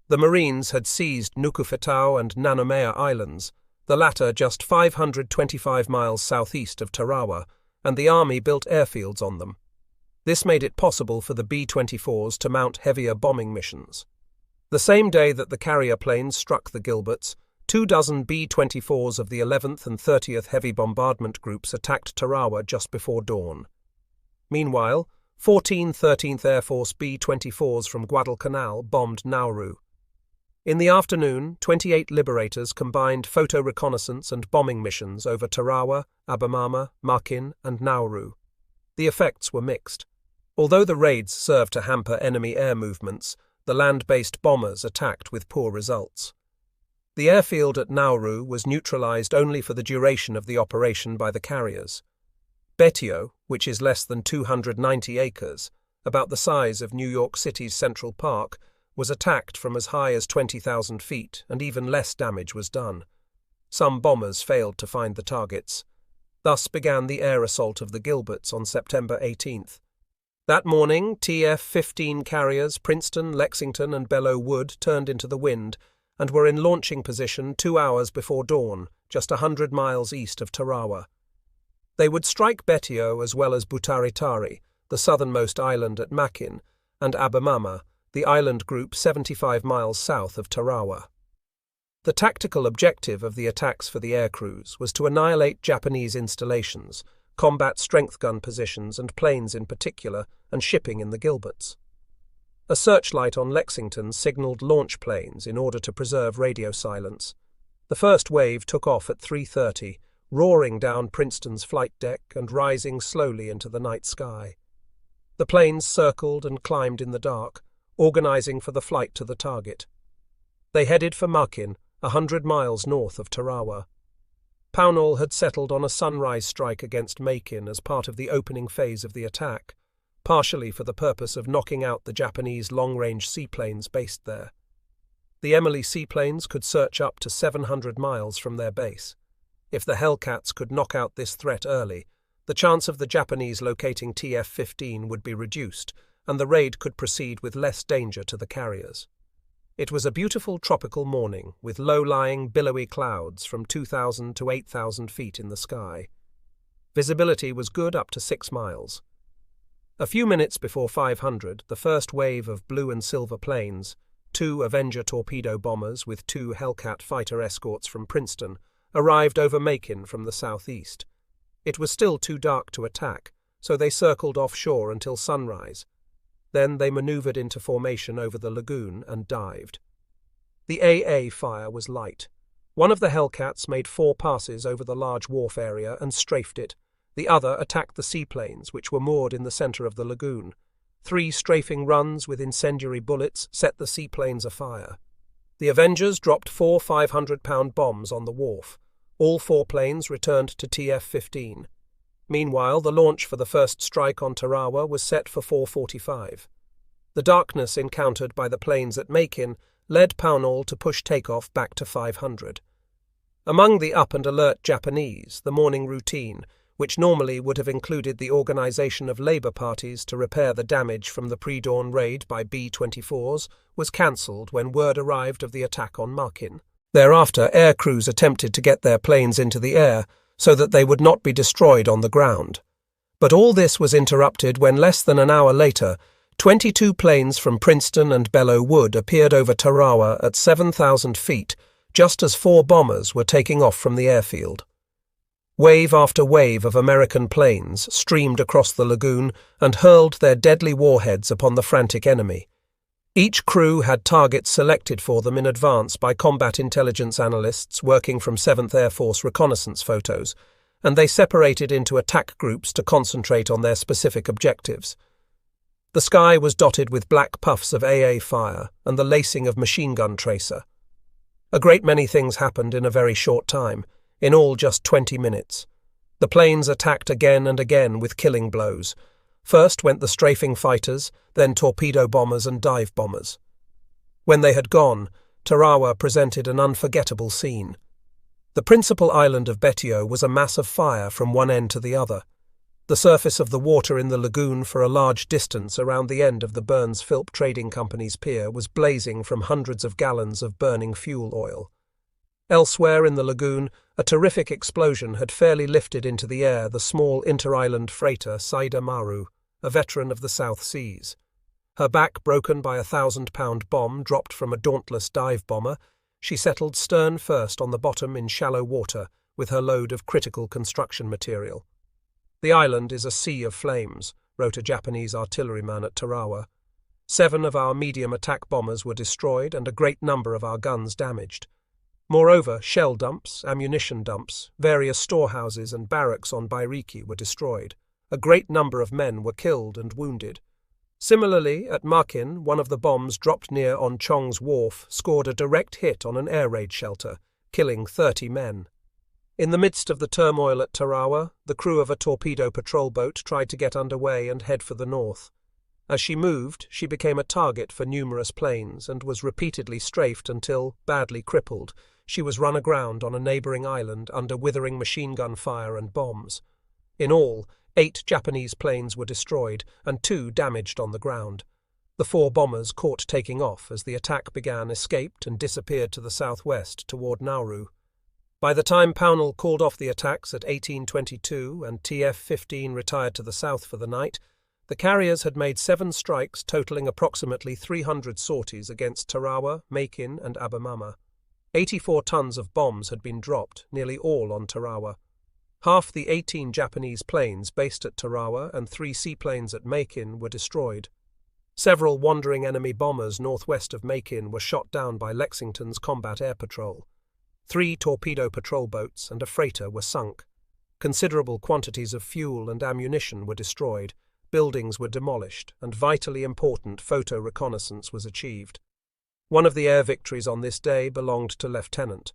The Marines had seized Nukufetau and Nanomea Islands, the latter just 525 miles southeast of Tarawa, and the Army built airfields on them. This made it possible for the B-24s to mount heavier bombing missions. The same day that the carrier planes struck the Gilberts, 24 B-24s of the 11th and 30th Heavy Bombardment Groups attacked Tarawa just before dawn. Meanwhile, 14 13th Air Force B-24s from Guadalcanal bombed Nauru. In the afternoon, 28 liberators combined photo reconnaissance and bombing missions over Tarawa, Abemama, Makin, and Nauru. The effects were mixed. Although the raids served to hamper enemy air movements, the land-based bombers attacked with poor results. The airfield at Nauru was neutralized only for the duration of the operation by the carriers. Betio, which is less than 290 acres, about the size of New York City's Central Park, was attacked from as high as 20,000 feet, and even less damage was done. Some bombers failed to find the targets. Thus began the air assault of the Gilberts on September 18th. That morning, TF-15 carriers Princeton, Lexington, and Belleau Wood turned into the wind and were in launching position 2 hours before dawn, just 100 miles east of Tarawa. They would strike Betio as well as Butaritari, the southernmost island at Makin, and Abemama, the island group 75 miles south of Tarawa. The tactical objective of the attacks for the air crews was to annihilate Japanese installations, combat strength gun positions and planes in particular, and shipping in the Gilberts. A searchlight on Lexington signaled launch planes in order to preserve radio silence. The first wave took off at 3:30, roaring down Princeton's flight deck and rising slowly into the night sky. The planes circled and climbed in the dark, organizing for the flight to the target. They headed for Makin, 100 miles north of Tarawa. Pownall had settled on a sunrise strike against Makin as part of the opening phase of the attack, partially for the purpose of knocking out the Japanese long-range seaplanes based there. The Emily seaplanes could search up to 700 miles from their base. If the Hellcats could knock out this threat early, the chance of the Japanese locating TF-15 would be reduced, and the raid could proceed with less danger to the carriers. It was a beautiful tropical morning, with low-lying, billowy clouds from 2,000 to 8,000 feet in the sky. Visibility was good up to 6 miles. A few minutes before 500, the first wave of blue and silver planes, 2 Avenger torpedo bombers with 2 Hellcat fighter escorts from Princeton, arrived over Macon from the southeast. It was still too dark to attack, so they circled offshore until sunrise. Then they maneuvered into formation over the lagoon and dived. The AA fire was light. One of the Hellcats made 4 passes over the large wharf area and strafed it. The other attacked the seaplanes, which were moored in the center of the lagoon. 3 strafing runs with incendiary bullets set the seaplanes afire. The Avengers dropped 4 500-pound bombs on the wharf. All 4 planes returned to TF-15. Meanwhile, the launch for the first strike on Tarawa was set for 4:45. The darkness encountered by the planes at Macon led Pownall to push takeoff back to 500. Among the up and alert Japanese, the morning routine, which normally would have included the organization of labor parties to repair the damage from the pre-dawn raid by B-24s, was cancelled when word arrived of the attack on Macon. Thereafter, air crews attempted to get their planes into the air so that they would not be destroyed on the ground. But all this was interrupted when less than an hour later, 22 planes from Princeton and Belleau Wood appeared over Tarawa at 7,000 feet, just as 4 bombers were taking off from the airfield. Wave after wave of American planes streamed across the lagoon and hurled their deadly warheads upon the frantic enemy. Each crew had targets selected for them in advance by combat intelligence analysts working from 7th Air Force reconnaissance photos, and they separated into attack groups to concentrate on their specific objectives. The sky was dotted with black puffs of AA fire and the lacing of machine gun tracer. A great many things happened in a very short time, in all just 20 minutes. The planes attacked again and again with killing blows. First went the strafing fighters, then torpedo bombers and dive bombers. When they had gone, Tarawa presented an unforgettable scene. The principal island of Betio was a mass of fire from one end to the other. The surface of the water in the lagoon for a large distance around the end of the Burns Philp Trading Company's pier was blazing from hundreds of gallons of burning fuel oil. Elsewhere in the lagoon, a terrific explosion had fairly lifted into the air the small inter-island freighter Saida Maru, a veteran of the South Seas. Her back broken by a 1,000-pound bomb dropped from a dauntless dive bomber, she settled stern first on the bottom in shallow water with her load of critical construction material. "The island is a sea of flames," wrote a Japanese artilleryman at Tarawa. 7 of our medium attack bombers were destroyed and a great number of our guns damaged. Moreover, shell dumps, ammunition dumps, various storehouses and barracks on Bairiki were destroyed. A great number of men were killed and wounded. Similarly, at Macon, one of the bombs dropped near on Chong's wharf scored a direct hit on an air raid shelter, killing 30 men. In the midst of the turmoil at Tarawa, the crew of a torpedo patrol boat tried to get underway and head for the north. As she moved, she became a target for numerous planes and was repeatedly strafed until, badly crippled, she was run aground on a neighboring island under withering machine gun fire and bombs. In all, 8 Japanese planes were destroyed and 2 damaged on the ground. The 4 bombers caught taking off as the attack began escaped and disappeared to the southwest toward Nauru. By the time Pownall called off the attacks at 1822 and TF-15 retired to the south for the night, the carriers had made 7 strikes totaling approximately 300 sorties against Tarawa, Macon and Abemama. 84 tons of bombs had been dropped, nearly all on Tarawa. Half the 18 Japanese planes based at Tarawa and 3 seaplanes at Macon were destroyed. Several wandering enemy bombers northwest of Macon were shot down by Lexington's combat air patrol. 3 torpedo patrol boats and a freighter were sunk. Considerable quantities of fuel and ammunition were destroyed, buildings were demolished, and vitally important photo reconnaissance was achieved. One of the air victories on this day belonged to Lieutenant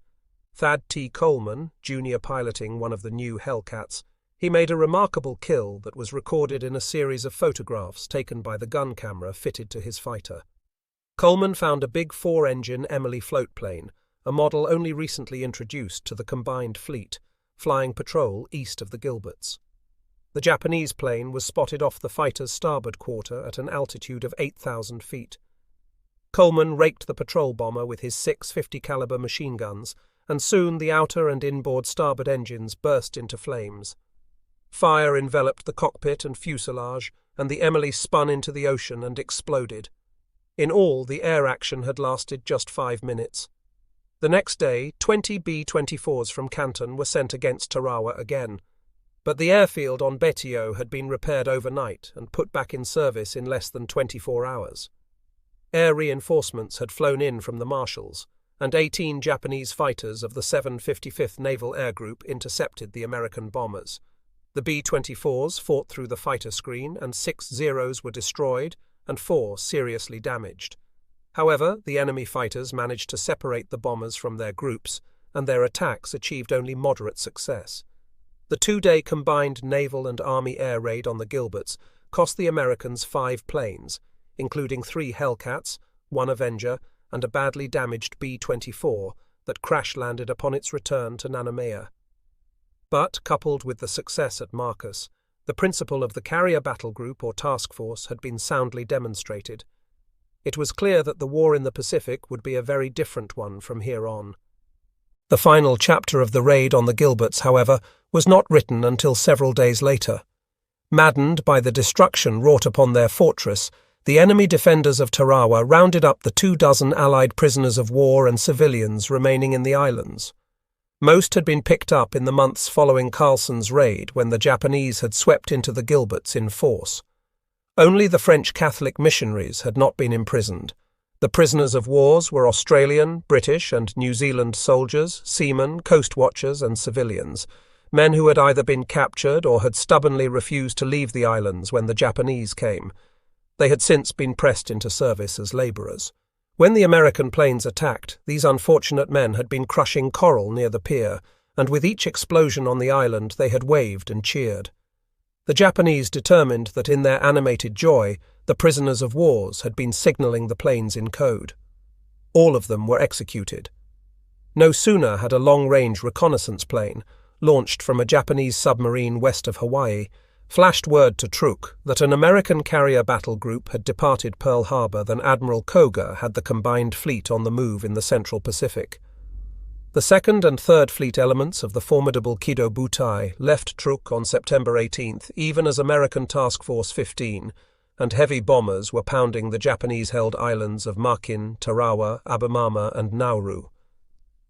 Thad T. Coleman, junior piloting one of the new Hellcats. He made a remarkable kill that was recorded in a series of photographs taken by the gun camera fitted to his fighter. Coleman found a big 4-engine Emily floatplane, a model only recently introduced to the combined fleet, flying patrol east of the Gilberts. The Japanese plane was spotted off the fighter's starboard quarter at an altitude of 8,000 feet. Coleman raked the patrol bomber with his 650 caliber machine guns, and soon the outer and inboard starboard engines burst into flames. Fire enveloped the cockpit and fuselage, and the Emily spun into the ocean and exploded. In all, the air action had lasted just 5 minutes. The next day, 20 B-24s from Canton were sent against Tarawa again, but the airfield on Betio had been repaired overnight and put back in service in less than 24 hours. Air reinforcements had flown in from the Marshalls, and 18 Japanese fighters of the 755th Naval Air Group intercepted the American bombers. The B-24s fought through the fighter screen, and 6 Zeros were destroyed and 4 seriously damaged. However, the enemy fighters managed to separate the bombers from their groups, and their attacks achieved only moderate success. The 2-day combined naval and army air raid on the Gilberts cost the Americans 5 planes, including 3 Hellcats, 1 Avenger, and a badly damaged B-24 that crash-landed upon its return to Nanumea. But, coupled with the success at Marcus, the principle of the carrier battle group or task force had been soundly demonstrated. It was clear that the war in the Pacific would be a very different one from here on. The final chapter of the raid on the Gilberts, however, was not written until several days later. Maddened by the destruction wrought upon their fortress, the enemy defenders of Tarawa rounded up the 24 Allied prisoners of war and civilians remaining in the islands. Most had been picked up in the months following Carlson's raid, when the Japanese had swept into the Gilberts in force. Only the French Catholic missionaries had not been imprisoned. The prisoners of wars were Australian, British and New Zealand soldiers, seamen, coast watchers and civilians, men who had either been captured or had stubbornly refused to leave the islands when the Japanese came. They had since been pressed into service as labourers. When the American planes attacked, these unfortunate men had been crushing coral near the pier, and with each explosion on the island they had waved and cheered. The Japanese determined that in their animated joy, the prisoners of wars had been signalling the planes in code. All of them were executed. No sooner had a long-range reconnaissance plane, launched from a Japanese submarine west of Hawaii, flashed word to Truk that an American carrier battle group had departed Pearl Harbor than Admiral Koga had the combined fleet on the move in the Central Pacific. The 2nd and 3rd Fleet elements of the formidable Kido Butai left Truk on September 18th, even as American Task Force 15, and heavy bombers were pounding the Japanese-held islands of Makin, Tarawa, Abemama and Nauru.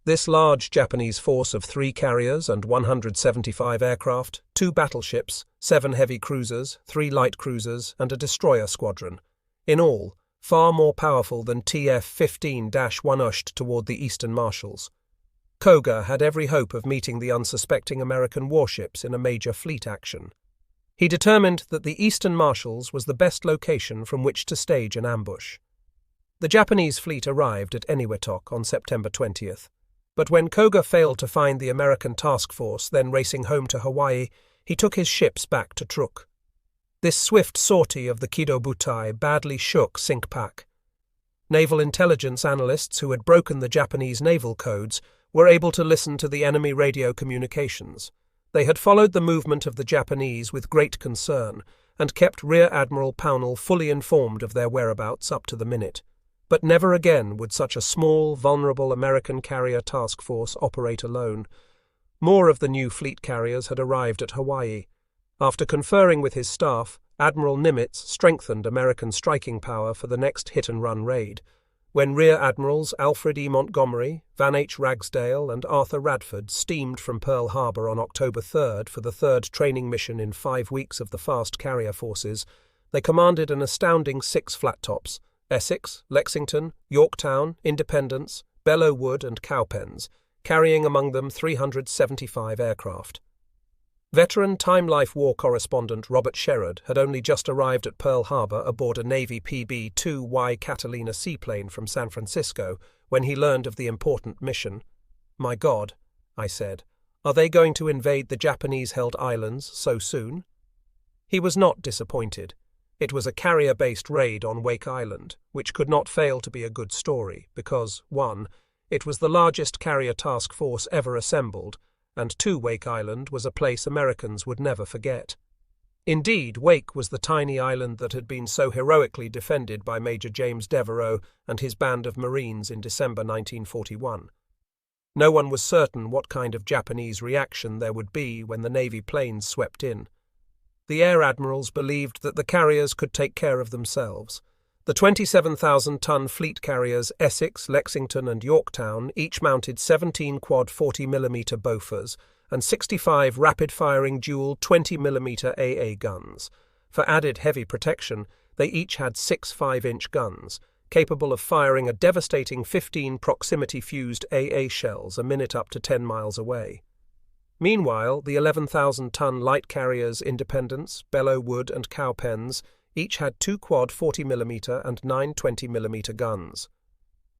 This large Japanese force of 3 carriers and 175 aircraft, 2 battleships, 7 heavy cruisers, 3 light cruisers, and a destroyer squadron, in all, far more powerful than TF-15-1 ushed toward the Eastern Marshalls. Koga had every hope of meeting the unsuspecting American warships in a major fleet action. He determined that the Eastern Marshalls was the best location from which to stage an ambush. The Japanese fleet arrived at Eniwetok on September 20th. But when Koga failed to find the American task force then racing home to Hawaii, he took his ships back to Truk. This swift sortie of the Kido Butai badly shook Sinkpak. Naval intelligence analysts who had broken the Japanese naval codes were able to listen to the enemy radio communications. They had followed the movement of the Japanese with great concern and kept Rear Admiral Pownall fully informed of their whereabouts up to the minute. But never again would such a small, vulnerable American carrier task force operate alone. More of the new fleet carriers had arrived at Hawaii. After conferring with his staff, Admiral Nimitz strengthened American striking power for the next hit-and-run raid. When Rear Admirals Alfred E. Montgomery, Van H. Ragsdale and Arthur Radford steamed from Pearl Harbor on October 3rd for the 3rd training mission in 5 weeks of the fast carrier forces, they commanded an astounding 6 flat-tops, Essex, Lexington, Yorktown, Independence, Belleau Wood and Cowpens, carrying among them 375 aircraft. Veteran Time Life war correspondent Robert Sherrod had only just arrived at Pearl Harbor aboard a Navy PB-2Y Catalina seaplane from San Francisco when he learned of the important mission. "My God," I said, "are they going to invade the Japanese-held islands so soon?" He was not disappointed. It was a carrier-based raid on Wake Island, which could not fail to be a good story because, 1, it was the largest carrier task force ever assembled, and 2, Wake Island was a place Americans would never forget. Indeed, Wake was the tiny island that had been so heroically defended by Major James Devereux and his band of Marines in December 1941. No one was certain what kind of Japanese reaction there would be when the Navy planes swept in. The air admirals believed that the carriers could take care of themselves. The 27,000-ton fleet carriers Essex, Lexington and Yorktown each mounted 17 quad 40mm Bofors and 65 rapid-firing dual 20mm AA guns. For added heavy protection, they each had 6 5-inch guns, capable of firing a devastating 15 proximity-fused AA shells a minute up to 10 miles away. Meanwhile, the 11,000-ton light carriers Independence, Belleau-Wood and Cowpens each had 2 quad 40mm and 9 20mm guns.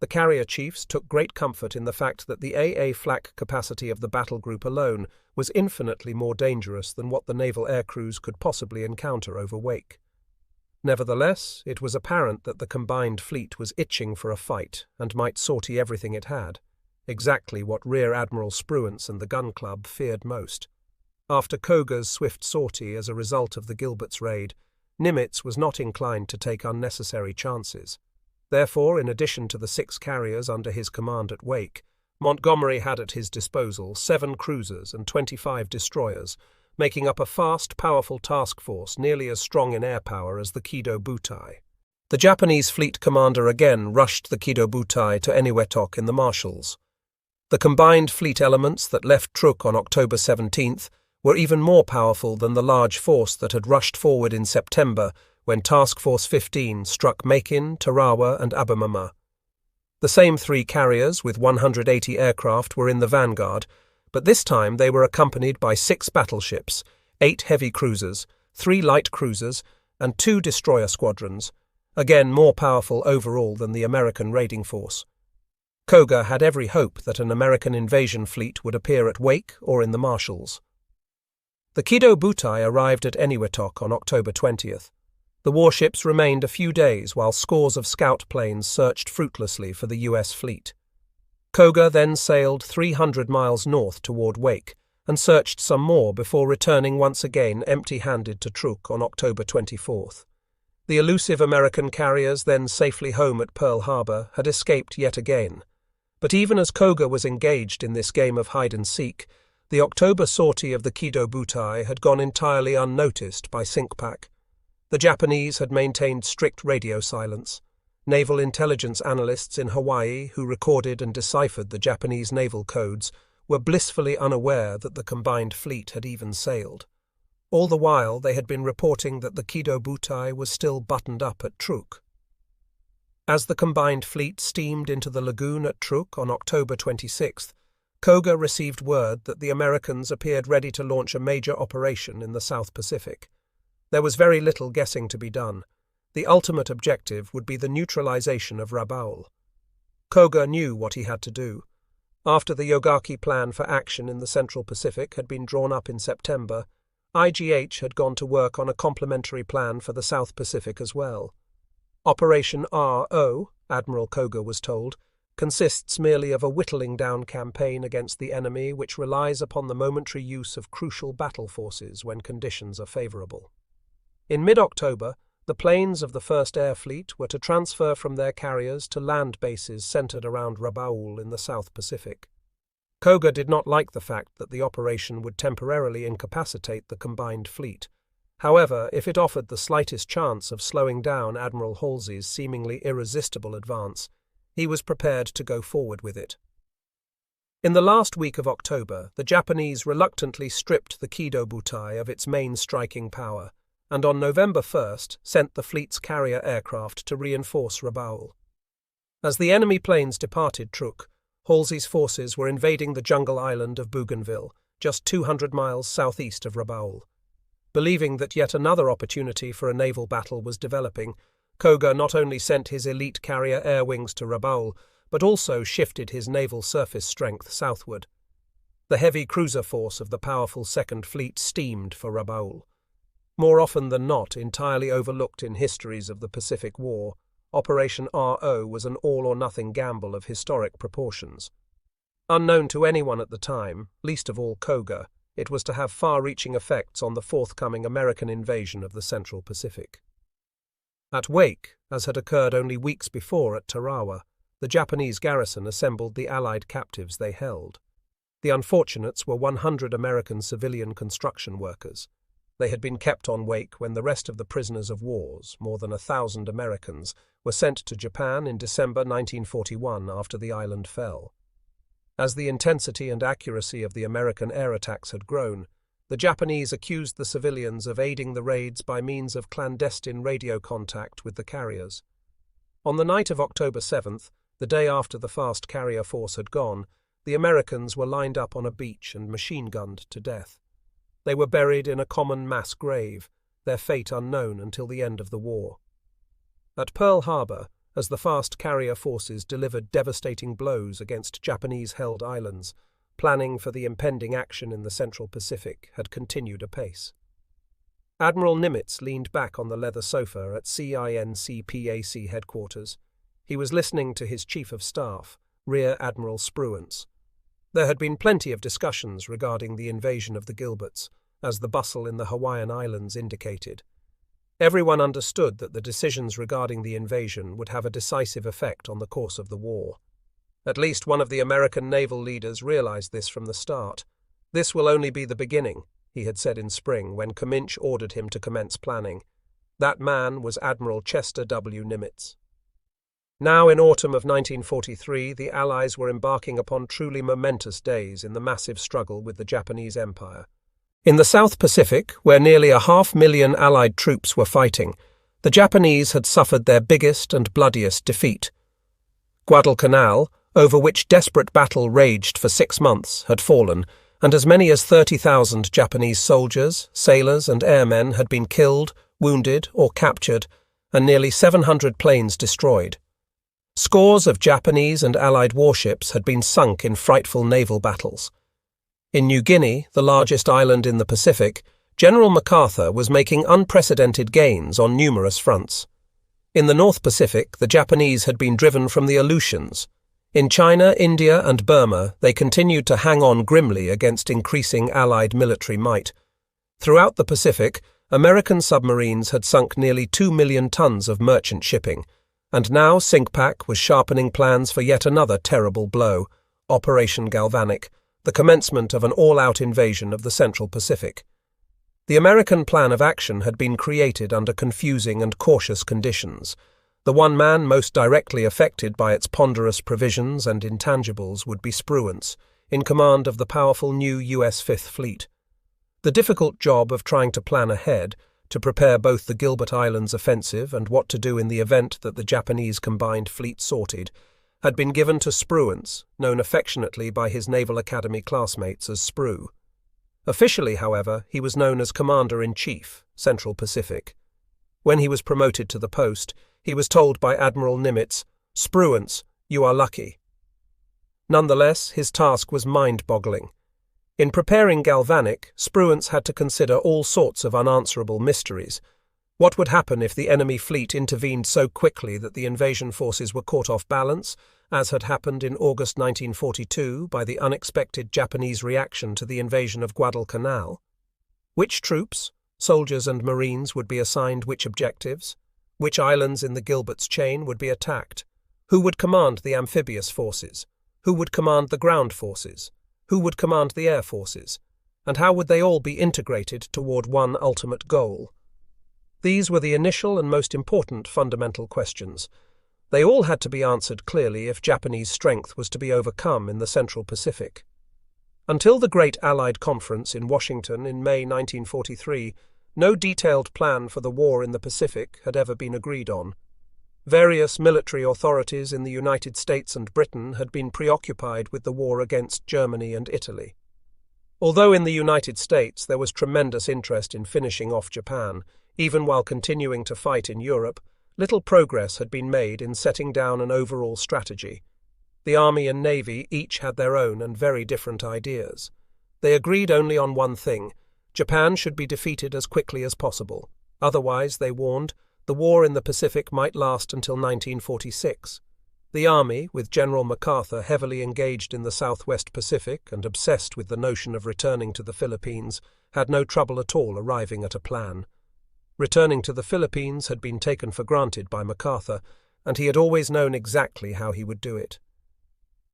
The carrier chiefs took great comfort in the fact that the AA flak capacity of the battle group alone was infinitely more dangerous than what the naval air crews could possibly encounter over Wake. Nevertheless, it was apparent that the combined fleet was itching for a fight and might sortie everything it had, exactly what Rear Admiral Spruance and the Gun Club feared most. After Koga's swift sortie as a result of the Gilberts raid, Nimitz was not inclined to take unnecessary chances. Therefore, in addition to the 6 carriers under his command at Wake, Montgomery had at his disposal 7 cruisers and 25 destroyers, making up a fast, powerful task force nearly as strong in air power as the Kido Butai. The Japanese fleet commander again rushed the Kido Butai to Eniwetok in the Marshalls. The combined fleet elements that left Truk on October 17th were even more powerful than the large force that had rushed forward in September when Task Force 15 struck Macon, Tarawa and Abemama. The same 3 carriers with 180 aircraft were in the vanguard, but this time they were accompanied by 6 battleships, 8 heavy cruisers, 3 light cruisers and 2 destroyer squadrons, again more powerful overall than the American raiding force. Koga had every hope that an American invasion fleet would appear at Wake or in the Marshalls. The Kido Butai arrived at Eniwetok on October 20th. The warships remained a few days while scores of scout planes searched fruitlessly for the U.S. fleet. Koga then sailed 300 miles north toward Wake and searched some more before returning once again empty-handed to Truk on October 24th. The elusive American carriers, then safely home at Pearl Harbor, had escaped yet again. But even as Koga was engaged in this game of hide-and-seek, the October sortie of the Kido Butai had gone entirely unnoticed by SINCPAC. The Japanese had maintained strict radio silence. Naval intelligence analysts in Hawaii, who recorded and deciphered the Japanese naval codes, were blissfully unaware that the combined fleet had even sailed. All the while they had been reporting that the Kido Butai was still buttoned up at Truk. As the combined fleet steamed into the lagoon at Truk on October 26th, Koga received word that the Americans appeared ready to launch a major operation in the South Pacific. There was very little guessing to be done. The ultimate objective would be the neutralization of Rabaul. Koga knew what he had to do. After the Yogaki Plan for action in the Central Pacific had been drawn up in September, IGH had gone to work on a complementary plan for the South Pacific as well. Operation RO, Admiral Koga was told, consists merely of a whittling-down campaign against the enemy which relies upon the momentary use of crucial battle forces when conditions are favorable. In mid-October, the planes of the 1st Air Fleet were to transfer from their carriers to land bases centered around Rabaul in the South Pacific. Koga did not like the fact that the operation would temporarily incapacitate the combined fleet. However, if it offered the slightest chance of slowing down Admiral Halsey's seemingly irresistible advance, he was prepared to go forward with it. In the last week of October, the Japanese reluctantly stripped the Kido Butai of its main striking power, and on November 1st sent the fleet's carrier aircraft to reinforce Rabaul. As the enemy planes departed Truk, Halsey's forces were invading the jungle island of Bougainville, just 200 miles southeast of Rabaul. Believing that yet another opportunity for a naval battle was developing, Koga not only sent his elite carrier air wings to Rabaul, but also shifted his naval surface strength southward. The heavy cruiser force of the powerful Second Fleet steamed for Rabaul. More often than not entirely overlooked in histories of the Pacific War, Operation RO was an all-or-nothing gamble of historic proportions. Unknown to anyone at the time, least of all Koga, it was to have far-reaching effects on the forthcoming American invasion of the Central Pacific. At Wake, as had occurred only weeks before at Tarawa, the Japanese garrison assembled the Allied captives they held. The unfortunates were 100 American civilian construction workers. They had been kept on wake when the rest of the prisoners of wars, more than 1,000 Americans, were sent to Japan in December 1941 after the island fell. As the intensity and accuracy of the American air attacks had grown, the Japanese accused the civilians of aiding the raids by means of clandestine radio contact with the carriers. On the night of October 7th, the day after the fast carrier force had gone, the Americans were lined up on a beach and machine-gunned to death. They were buried in a common mass grave, their fate unknown until the end of the war. At Pearl Harbor, as the fast carrier forces delivered devastating blows against Japanese-held islands, planning for the impending action in the Central Pacific had continued apace. Admiral Nimitz leaned back on the leather sofa at CINCPAC headquarters. He was listening to his Chief of Staff, Rear Admiral Spruance. There had been plenty of discussions regarding the invasion of the Gilberts, as the bustle in the Hawaiian Islands indicated. Everyone understood that the decisions regarding the invasion would have a decisive effect on the course of the war. At least one of the American naval leaders realized this from the start. "This will only be the beginning," he had said in spring when Cominch ordered him to commence planning. That man was Admiral Chester W. Nimitz. Now, in autumn of 1943, the Allies were embarking upon truly momentous days in the massive struggle with the Japanese Empire. In the South Pacific, where nearly 500,000 Allied troops were fighting, the Japanese had suffered their biggest and bloodiest defeat. Guadalcanal, over which desperate battle raged for 6 months, had fallen, and as many as 30,000 Japanese soldiers, sailors, and airmen had been killed, wounded, or captured, and nearly 700 planes destroyed. Scores of Japanese and Allied warships had been sunk in frightful naval battles. In New Guinea, the largest island in the Pacific, General MacArthur was making unprecedented gains on numerous fronts. In the North Pacific, the Japanese had been driven from the Aleutians. In China, India, and Burma, they continued to hang on grimly against increasing Allied military might. Throughout the Pacific, American submarines had sunk nearly 2 million tons of merchant shipping, and now CINCPAC was sharpening plans for yet another terrible blow, Operation Galvanic, the commencement of an all-out invasion of the Central Pacific. The American plan of action had been created under confusing and cautious conditions. The one man most directly affected by its ponderous provisions and intangibles would be Spruance, in command of the powerful new U.S. Fifth Fleet. The difficult job of trying to plan ahead, to prepare both the Gilbert Islands offensive and what to do in the event that the Japanese combined fleet sorted, had been given to Spruance, known affectionately by his Naval Academy classmates as Spru. Officially, however, he was known as Commander-in-Chief, Central Pacific. When he was promoted to the post, he was told by Admiral Nimitz, "Spruance, you are lucky." Nonetheless, his task was mind-boggling. In preparing Galvanic, Spruance had to consider all sorts of unanswerable mysteries. What would happen if the enemy fleet intervened so quickly that the invasion forces were caught off balance, as had happened in August 1942 by the unexpected Japanese reaction to the invasion of Guadalcanal? Which troops, soldiers and marines, would be assigned which objectives? Which islands in the Gilberts chain would be attacked? Who would command the amphibious forces? Who would command the ground forces? Who would command the air forces? And how would they all be integrated toward one ultimate goal? These were the initial and most important fundamental questions. They all had to be answered clearly if Japanese strength was to be overcome in the Central Pacific. Until the Great Allied Conference in Washington in May 1943, no detailed plan for the war in the Pacific had ever been agreed on. Various military authorities in the United States and Britain had been preoccupied with the war against Germany and Italy. Although in the United States there was tremendous interest in finishing off Japan, even while continuing to fight in Europe, little progress had been made in setting down an overall strategy. The Army and Navy each had their own and very different ideas. They agreed only on one thing: Japan should be defeated as quickly as possible. Otherwise, they warned, the war in the Pacific might last until 1946. The Army, with General MacArthur heavily engaged in the Southwest Pacific and obsessed with the notion of returning to the Philippines, had no trouble at all arriving at a plan. Returning to the Philippines had been taken for granted by MacArthur, and he had always known exactly how he would do it.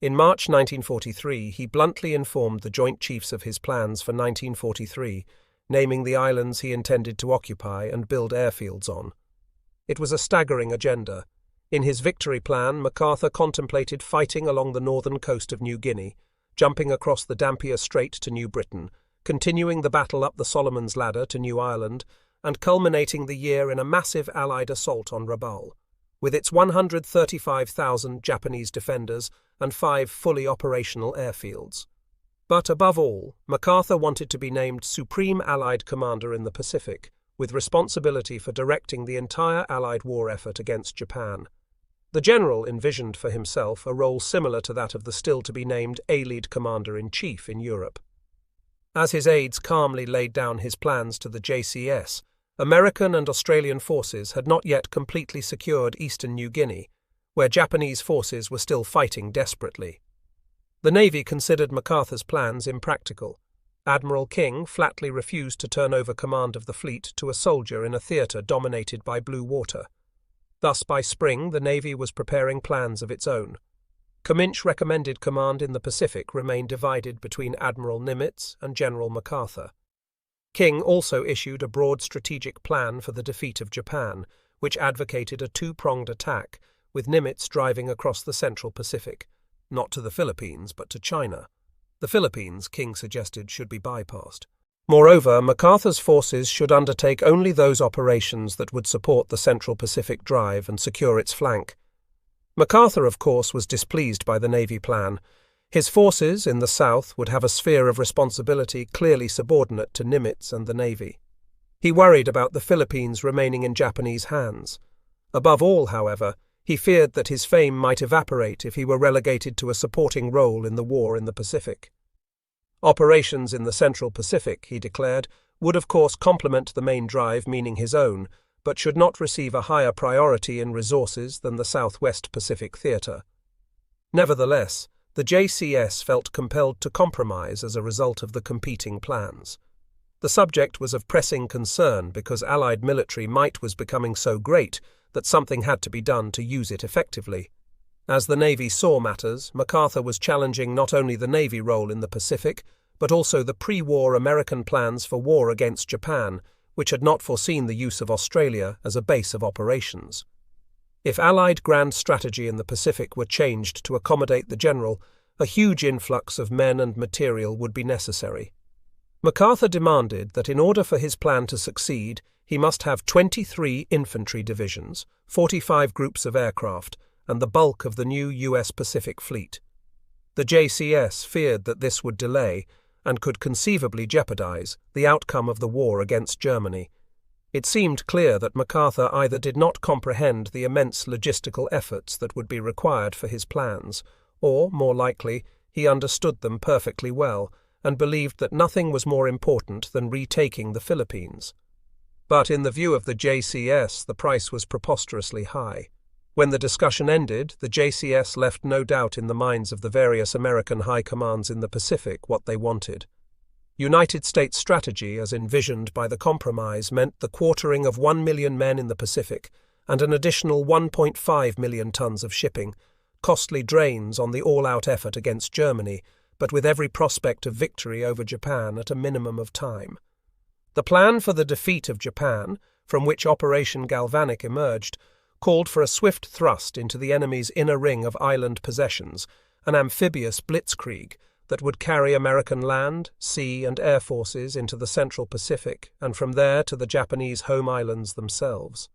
In March 1943, he bluntly informed the Joint Chiefs of his plans for 1943, naming the islands he intended to occupy and build airfields on. It was a staggering agenda. In his victory plan, MacArthur contemplated fighting along the northern coast of New Guinea, jumping across the Dampier Strait to New Britain, continuing the battle up the Solomon's Ladder to New Ireland, and culminating the year in a massive Allied assault on Rabaul, with its 135,000 Japanese defenders and 5 fully operational airfields. But above all, MacArthur wanted to be named Supreme Allied Commander in the Pacific, with responsibility for directing the entire Allied war effort against Japan. The general envisioned for himself a role similar to that of the still-to-be-named Allied Commander-in-Chief in Europe. As his aides calmly laid down his plans to the JCS, American and Australian forces had not yet completely secured eastern New Guinea, where Japanese forces were still fighting desperately. The Navy considered MacArthur's plans impractical. Admiral King flatly refused to turn over command of the fleet to a soldier in a theatre dominated by blue water. Thus, by spring, the Navy was preparing plans of its own. Cominch recommended command in the Pacific remain divided between Admiral Nimitz and General MacArthur. King also issued a broad strategic plan for the defeat of Japan, which advocated a two-pronged attack, with Nimitz driving across the central Pacific, not to the Philippines but to China. The Philippines, King suggested, should be bypassed. Moreover, MacArthur's forces should undertake only those operations that would support the Central Pacific Drive and secure its flank. MacArthur, of course, was displeased by the Navy plan. His forces in the south would have a sphere of responsibility clearly subordinate to Nimitz and the Navy. He worried about the Philippines remaining in Japanese hands. Above all, however, he feared that his fame might evaporate if he were relegated to a supporting role in the war in the Pacific. Operations in the Central Pacific, he declared, would of course complement the main drive, meaning his own, but should not receive a higher priority in resources than the Southwest Pacific Theatre. Nevertheless, the JCS felt compelled to compromise as a result of the competing plans. The subject was of pressing concern because Allied military might was becoming so great that something had to be done to use it effectively. As the Navy saw matters, MacArthur was challenging not only the Navy role in the Pacific, but also the pre-war American plans for war against Japan, which had not foreseen the use of Australia as a base of operations. If Allied grand strategy in the Pacific were changed to accommodate the general, a huge influx of men and material would be necessary. MacArthur demanded that in order for his plan to succeed, he must have 23 infantry divisions, 45 groups of aircraft, and the bulk of the new U.S. Pacific Fleet. The JCS feared that this would delay, and could conceivably jeopardize, the outcome of the war against Germany. It seemed clear that MacArthur either did not comprehend the immense logistical efforts that would be required for his plans, or, more likely, he understood them perfectly well, and believed that nothing was more important than retaking the Philippines. But in the view of the JCS, the price was preposterously high. When the discussion ended, the JCS left no doubt in the minds of the various American high commands in the Pacific what they wanted. United States strategy, as envisioned by the compromise, meant the quartering of 1 million men in the Pacific and an additional 1.5 million tons of shipping, costly drains on the all-out effort against Germany, but with every prospect of victory over Japan at a minimum of time. The plan for the defeat of Japan, from which Operation Galvanic emerged, called for a swift thrust into the enemy's inner ring of island possessions, an amphibious blitzkrieg that would carry American land, sea, and air forces into the Central Pacific and from there to the Japanese home islands themselves.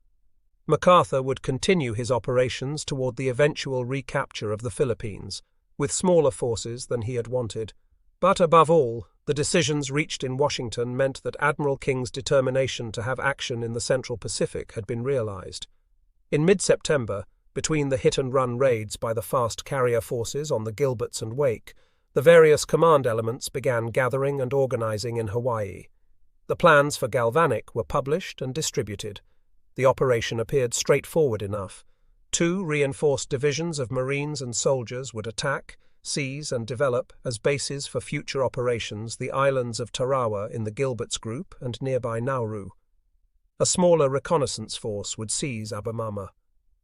MacArthur would continue his operations toward the eventual recapture of the Philippines, with smaller forces than he had wanted. But above all, the decisions reached in Washington meant that Admiral King's determination to have action in the Central Pacific had been realized. In mid-September, between the hit-and-run raids by the fast carrier forces on the Gilberts and Wake, the various command elements began gathering and organizing in Hawaii. The plans for Galvanic were published and distributed. The operation appeared straightforward enough. 2 reinforced divisions of Marines and soldiers would attack, seize and develop as bases for future operations the islands of Tarawa in the Gilberts group and nearby Nauru. A smaller reconnaissance force would seize Abemama.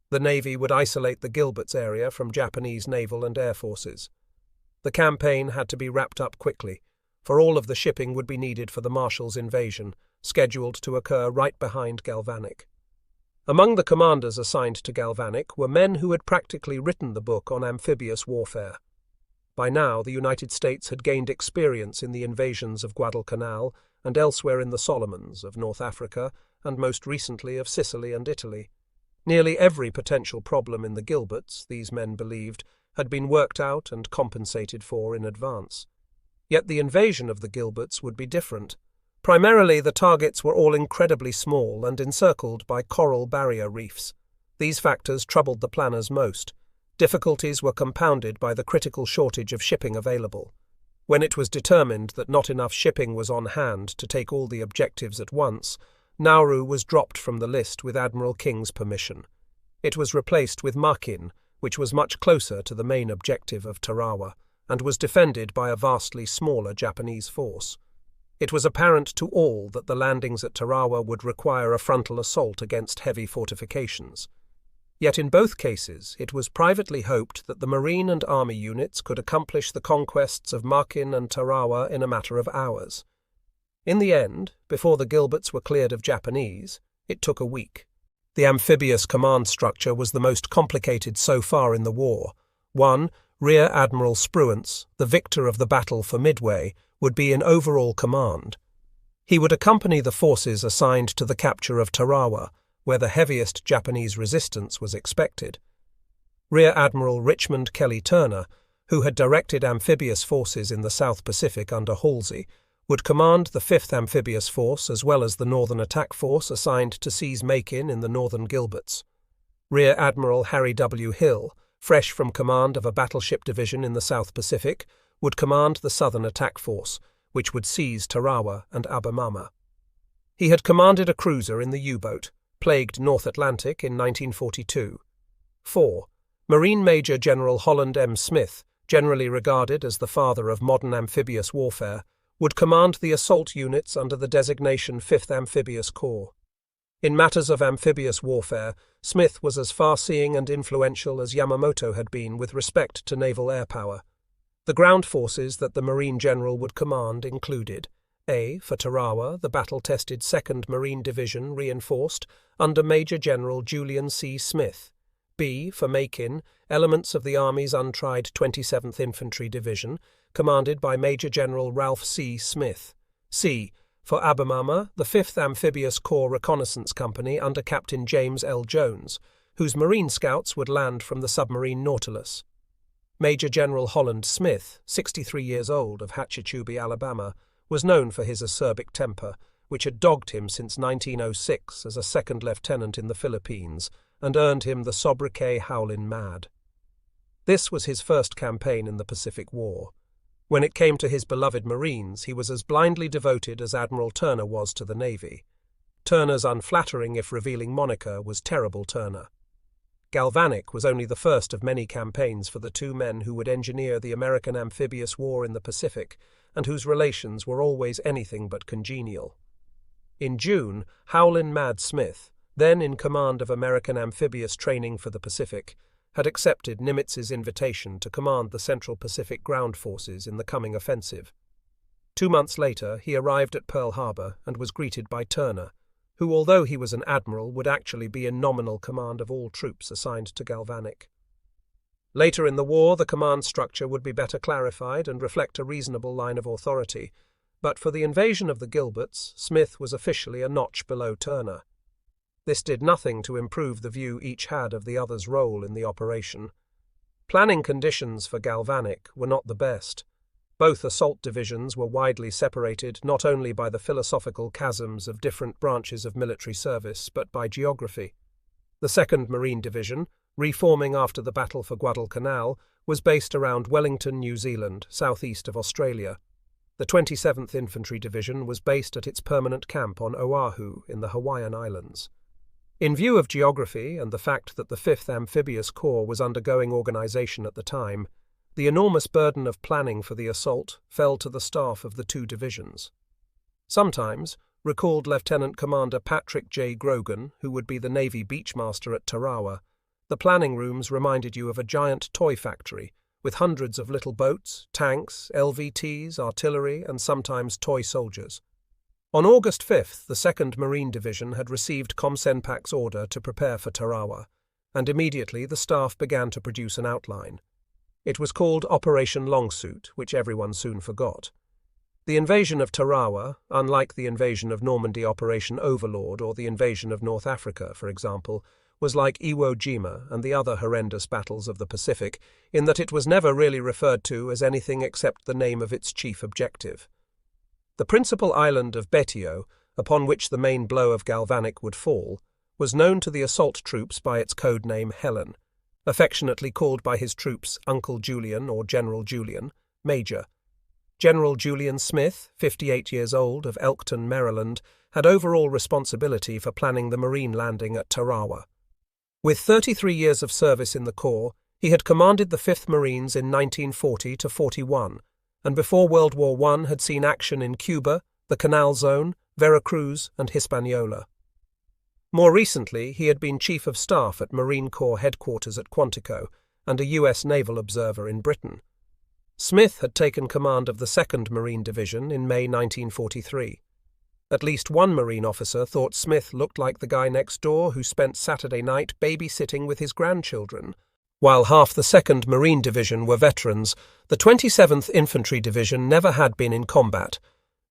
The Navy would isolate the Gilberts area from Japanese naval and air forces. The campaign had to be wrapped up quickly. for all of the shipping would be needed for the Marshal's invasion, scheduled to occur right behind Galvanic. Among the commanders assigned to Galvanic were men who had practically written the book on amphibious warfare. By now, the United States had gained experience in the invasions of Guadalcanal and elsewhere in the Solomons, of North Africa, and most recently of Sicily and Italy. Nearly every potential problem in the Gilberts, these men believed, had been worked out and compensated for in advance. Yet the invasion of the Gilberts would be different. Primarily, the targets were all incredibly small and encircled by coral barrier reefs. These factors troubled the planners most. Difficulties were compounded by the critical shortage of shipping available. When it was determined that not enough shipping was on hand to take all the objectives at once, Nauru was dropped from the list with Admiral King's permission. It was replaced with Makin, which was much closer to the main objective of Tarawa, and was defended by a vastly smaller Japanese force. It was apparent to all that the landings at Tarawa would require a frontal assault against heavy fortifications. Yet in both cases, it was privately hoped that the Marine and Army units could accomplish the conquests of Makin and Tarawa in a matter of hours. In the end, before the Gilberts were cleared of Japanese, it took a week. The amphibious command structure was the most complicated so far in the war. Rear Admiral Spruance, the victor of the battle for Midway, would be in overall command. He would accompany the forces assigned to the capture of Tarawa, where the heaviest Japanese resistance was expected. Rear Admiral Richmond Kelly Turner, who had directed amphibious forces in the South Pacific under Halsey, would command the 5th Amphibious Force as well as the Northern Attack Force assigned to seize Makin in the Northern Gilberts. Rear Admiral Harry W. Hill, fresh from command of a battleship division in the South Pacific, would command the Southern Attack Force, which would seize Tarawa and Abemama. He had commanded a cruiser in the U-boat, plagued North Atlantic in 1942. 4. Marine Major General Holland M. Smith, generally regarded as the father of modern amphibious warfare, would command the assault units under the designation 5th Amphibious Corps. In matters of amphibious warfare, Smith was as far-seeing and influential as Yamamoto had been with respect to naval air power. The ground forces that the Marine General would command included A. For Tarawa, the battle-tested 2nd Marine Division reinforced under Major General Julian C. Smith. B. For Makin, elements of the Army's untried 27th Infantry Division, commanded by Major General Ralph C. Smith. C. For Abemama, the 5th Amphibious Corps Reconnaissance Company under Captain James L. Jones, whose Marine scouts would land from the submarine Nautilus. Major General Holland Smith, 63 years old, of Hatchetubee, Alabama, was known for his acerbic temper, which had dogged him since 1906 as a second lieutenant in the Philippines and earned him the sobriquet Howlin' Mad. This was his first campaign in the Pacific War. When it came to his beloved Marines, he was as blindly devoted as Admiral Turner was to the Navy. Turner's unflattering if revealing moniker was Terrible Turner. Galvanic was only the first of many campaigns for the two men who would engineer the American amphibious war in the Pacific, and whose relations were always anything but congenial. In June, Howlin' Mad Smith, then in command of American amphibious training for the Pacific, had accepted Nimitz's invitation to command the Central Pacific ground forces in the coming offensive. 2 months later, he arrived at Pearl Harbor and was greeted by Turner, who, although he was an admiral, would actually be in nominal command of all troops assigned to Galvanic. Later in the war, the command structure would be better clarified and reflect a reasonable line of authority, but for the invasion of the Gilberts, Smith was officially a notch below Turner. This did nothing to improve the view each had of the other's role in the operation. Planning conditions for Galvanic were not the best. Both assault divisions were widely separated not only by the philosophical chasms of different branches of military service, but by geography. The 2nd Marine Division, reforming after the Battle for Guadalcanal, was based around Wellington, New Zealand, southeast of Australia. The 27th Infantry Division was based at its permanent camp on Oahu in the Hawaiian Islands. In view of geography and the fact that the 5th Amphibious Corps was undergoing organization at the time, the enormous burden of planning for the assault fell to the staff of the two divisions. Sometimes, recalled Lieutenant Commander Patrick J. Grogan, who would be the Navy Beachmaster at Tarawa, the planning rooms reminded you of a giant toy factory, with hundreds of little boats, tanks, LVTs, artillery, and sometimes toy soldiers. On August 5th, the 2nd Marine Division had received Komsenpak's order to prepare for Tarawa, and immediately the staff began to produce an outline. It was called Operation Longsuit, which everyone soon forgot. The invasion of Tarawa, unlike the invasion of Normandy Operation Overlord or the invasion of North Africa, for example, was like Iwo Jima and the other horrendous battles of the Pacific in that it was never really referred to as anything except the name of its chief objective. The principal island of Betio, upon which the main blow of Galvanic would fall, was known to the assault troops by its code name Helen, affectionately called by his troops Uncle Julian or General Julian, Major. General Julian Smith, 58 years old, of Elkton, Maryland, had overall responsibility for planning the marine landing at Tarawa. With 33 years of service in the Corps, he had commanded the 5th Marines in 1940–41, and before World War I had seen action in Cuba, the Canal Zone, Veracruz, and Hispaniola. More recently, he had been Chief of Staff at Marine Corps Headquarters at Quantico and a U.S. naval observer in Britain. Smith had taken command of the 2nd Marine Division in May 1943. At least one Marine officer thought Smith looked like the guy next door who spent Saturday night babysitting with his grandchildren. While half the 2nd Marine Division were veterans, the 27th Infantry Division never had been in combat.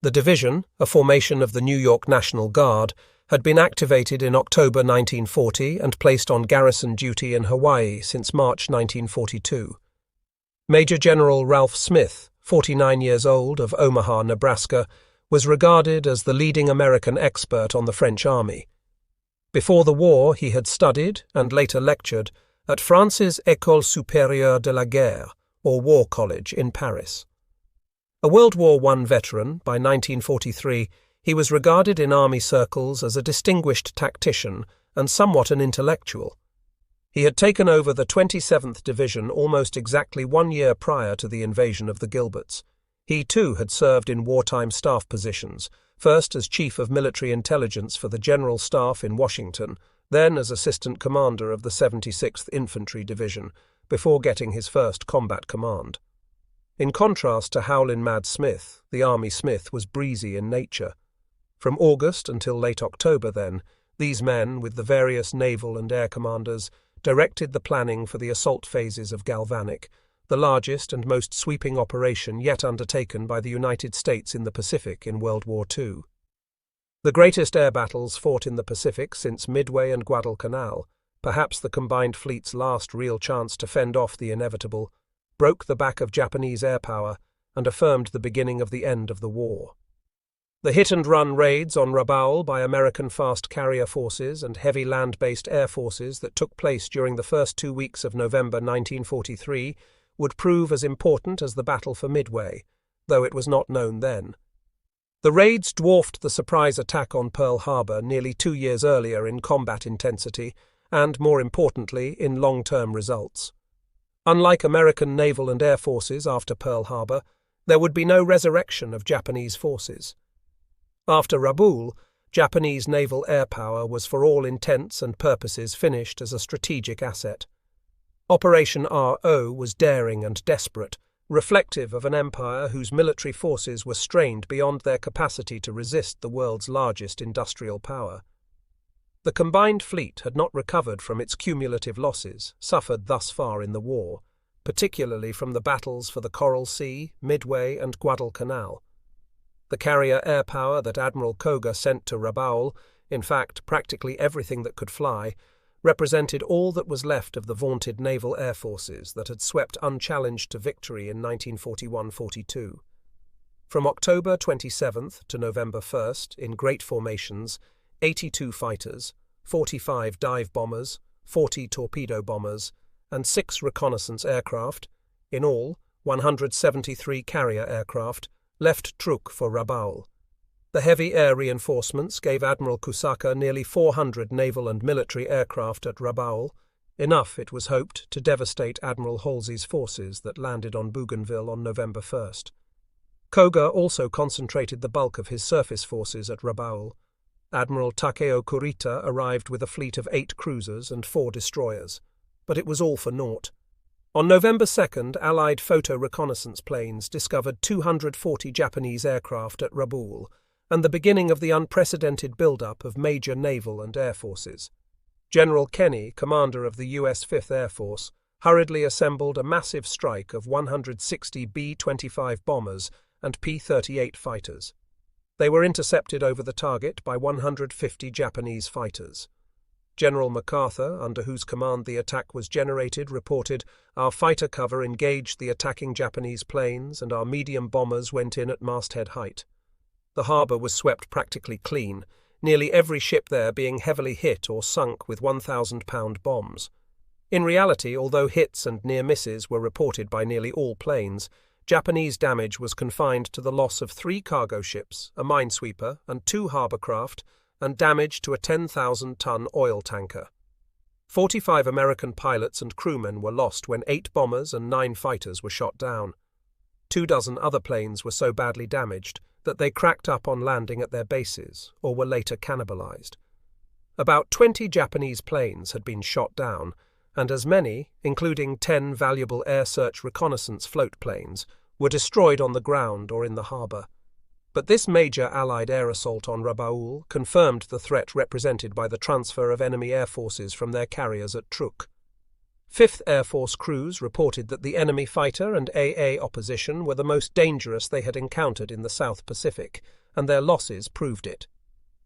The division, a formation of the New York National Guard, had been activated in October 1940 and placed on garrison duty in Hawaii since March 1942. Major General Ralph Smith, 49 years old, of Omaha, Nebraska, was regarded as the leading American expert on the French army. Before the war, he had studied, and later lectured, at France's École supérieure de la guerre, or War College, in Paris. A World War I veteran, by 1943, he was regarded in army circles as a distinguished tactician and somewhat an intellectual. He had taken over the 27th Division almost exactly 1 year prior to the invasion of the Gilberts. He too had served in wartime staff positions, first as Chief of Military Intelligence for the General Staff in Washington, then as Assistant Commander of the 76th Infantry Division, before getting his first combat command. In contrast to Howlin' Mad Smith, the Army Smith was breezy in nature. From August until late October, then, these men, with the various naval and air commanders, directed the planning for the assault phases of Galvanic, the largest and most sweeping operation yet undertaken by the United States in the Pacific in World War II. The greatest air battles fought in the Pacific since Midway and Guadalcanal, perhaps the combined fleet's last real chance to fend off the inevitable, broke the back of Japanese air power and affirmed the beginning of the end of the war. The hit-and-run raids on Rabaul by American fast carrier forces and heavy land-based air forces that took place during the first 2 weeks of November 1943 would prove as important as the battle for Midway, though it was not known then. The raids dwarfed the surprise attack on Pearl Harbor nearly 2 years earlier in combat intensity and, more importantly, in long-term results. Unlike American naval and air forces after Pearl Harbor, there would be no resurrection of Japanese forces. After Rabaul, Japanese naval air power was for all intents and purposes finished as a strategic asset. Operation RO was daring and desperate, reflective of an empire whose military forces were strained beyond their capacity to resist the world's largest industrial power. The combined fleet had not recovered from its cumulative losses suffered thus far in the war, particularly from the battles for the Coral Sea, Midway, and Guadalcanal. The carrier air power that Admiral Koga sent to Rabaul, in fact practically everything that could fly, represented all that was left of the vaunted naval air forces that had swept unchallenged to victory in 1941–42. From October 27th to November 1st, in great formations, 82 fighters, 45 dive bombers, 40 torpedo bombers, and 6 reconnaissance aircraft, in all 173 carrier aircraft, left Truk for Rabaul. The heavy air reinforcements gave Admiral Kusaka nearly 400 naval and military aircraft at Rabaul, enough, it was hoped, to devastate Admiral Halsey's forces that landed on Bougainville on November 1st. Koga also concentrated the bulk of his surface forces at Rabaul. Admiral Takeo Kurita arrived with a fleet of 8 cruisers and 4 destroyers, but it was all for naught. On November 2nd, Allied photo reconnaissance planes discovered 240 Japanese aircraft at Rabaul, and the beginning of the unprecedented build-up of major naval and air forces. General Kenny, commander of the U.S. 5th Air Force, hurriedly assembled a massive strike of 160 B-25 bombers and P-38 fighters. They were intercepted over the target by 150 Japanese fighters. General MacArthur, under whose command the attack was generated, reported, "Our fighter cover engaged the attacking Japanese planes and our medium bombers went in at masthead height." The harbour was swept practically clean, nearly every ship there being heavily hit or sunk with 1,000-pound bombs. In reality, although hits and near misses were reported by nearly all planes, Japanese damage was confined to the loss of 3 cargo ships, a minesweeper, and 2 harbour craft, and damage to a 10,000-ton oil tanker. 45 American pilots and crewmen were lost when 8 bombers and 9 fighters were shot down. 24 other planes were so badly damaged that they cracked up on landing at their bases or were later cannibalized. About 20 Japanese planes had been shot down, and as many, including 10 valuable air search reconnaissance float planes, were destroyed on the ground or in the harbour. But this major Allied air assault on Rabaul confirmed the threat represented by the transfer of enemy air forces from their carriers at Truk. 5th Air Force crews reported that the enemy fighter and AA opposition were the most dangerous they had encountered in the South Pacific, and their losses proved it.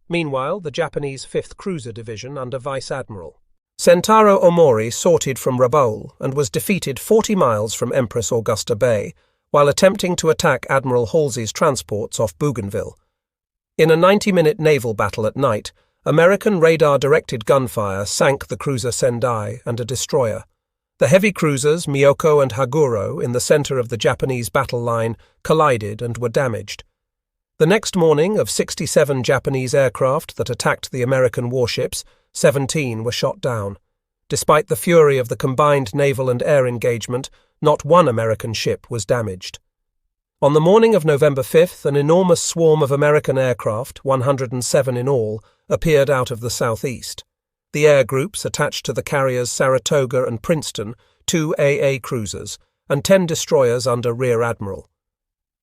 Meanwhile, the Japanese 5th Cruiser Division under Vice Admiral Sentaro Omori sortied from Rabaul and was defeated 40 miles from Empress Augusta Bay, while attempting to attack Admiral Halsey's transports off Bougainville. In a 90-minute naval battle at night, American radar-directed gunfire sank the cruiser Sendai and a destroyer. The heavy cruisers Miyoko and Haguro, in the center of the Japanese battle line, collided and were damaged. The next morning, of 67 Japanese aircraft that attacked the American warships, 17 were shot down. Despite the fury of the combined naval and air engagement, not one American ship was damaged. On the morning of November 5th, an enormous swarm of American aircraft, 107 in all, appeared out of the southeast. The air groups attached to the carriers Saratoga and Princeton, 2 AA cruisers, and 10 destroyers under Rear Admiral.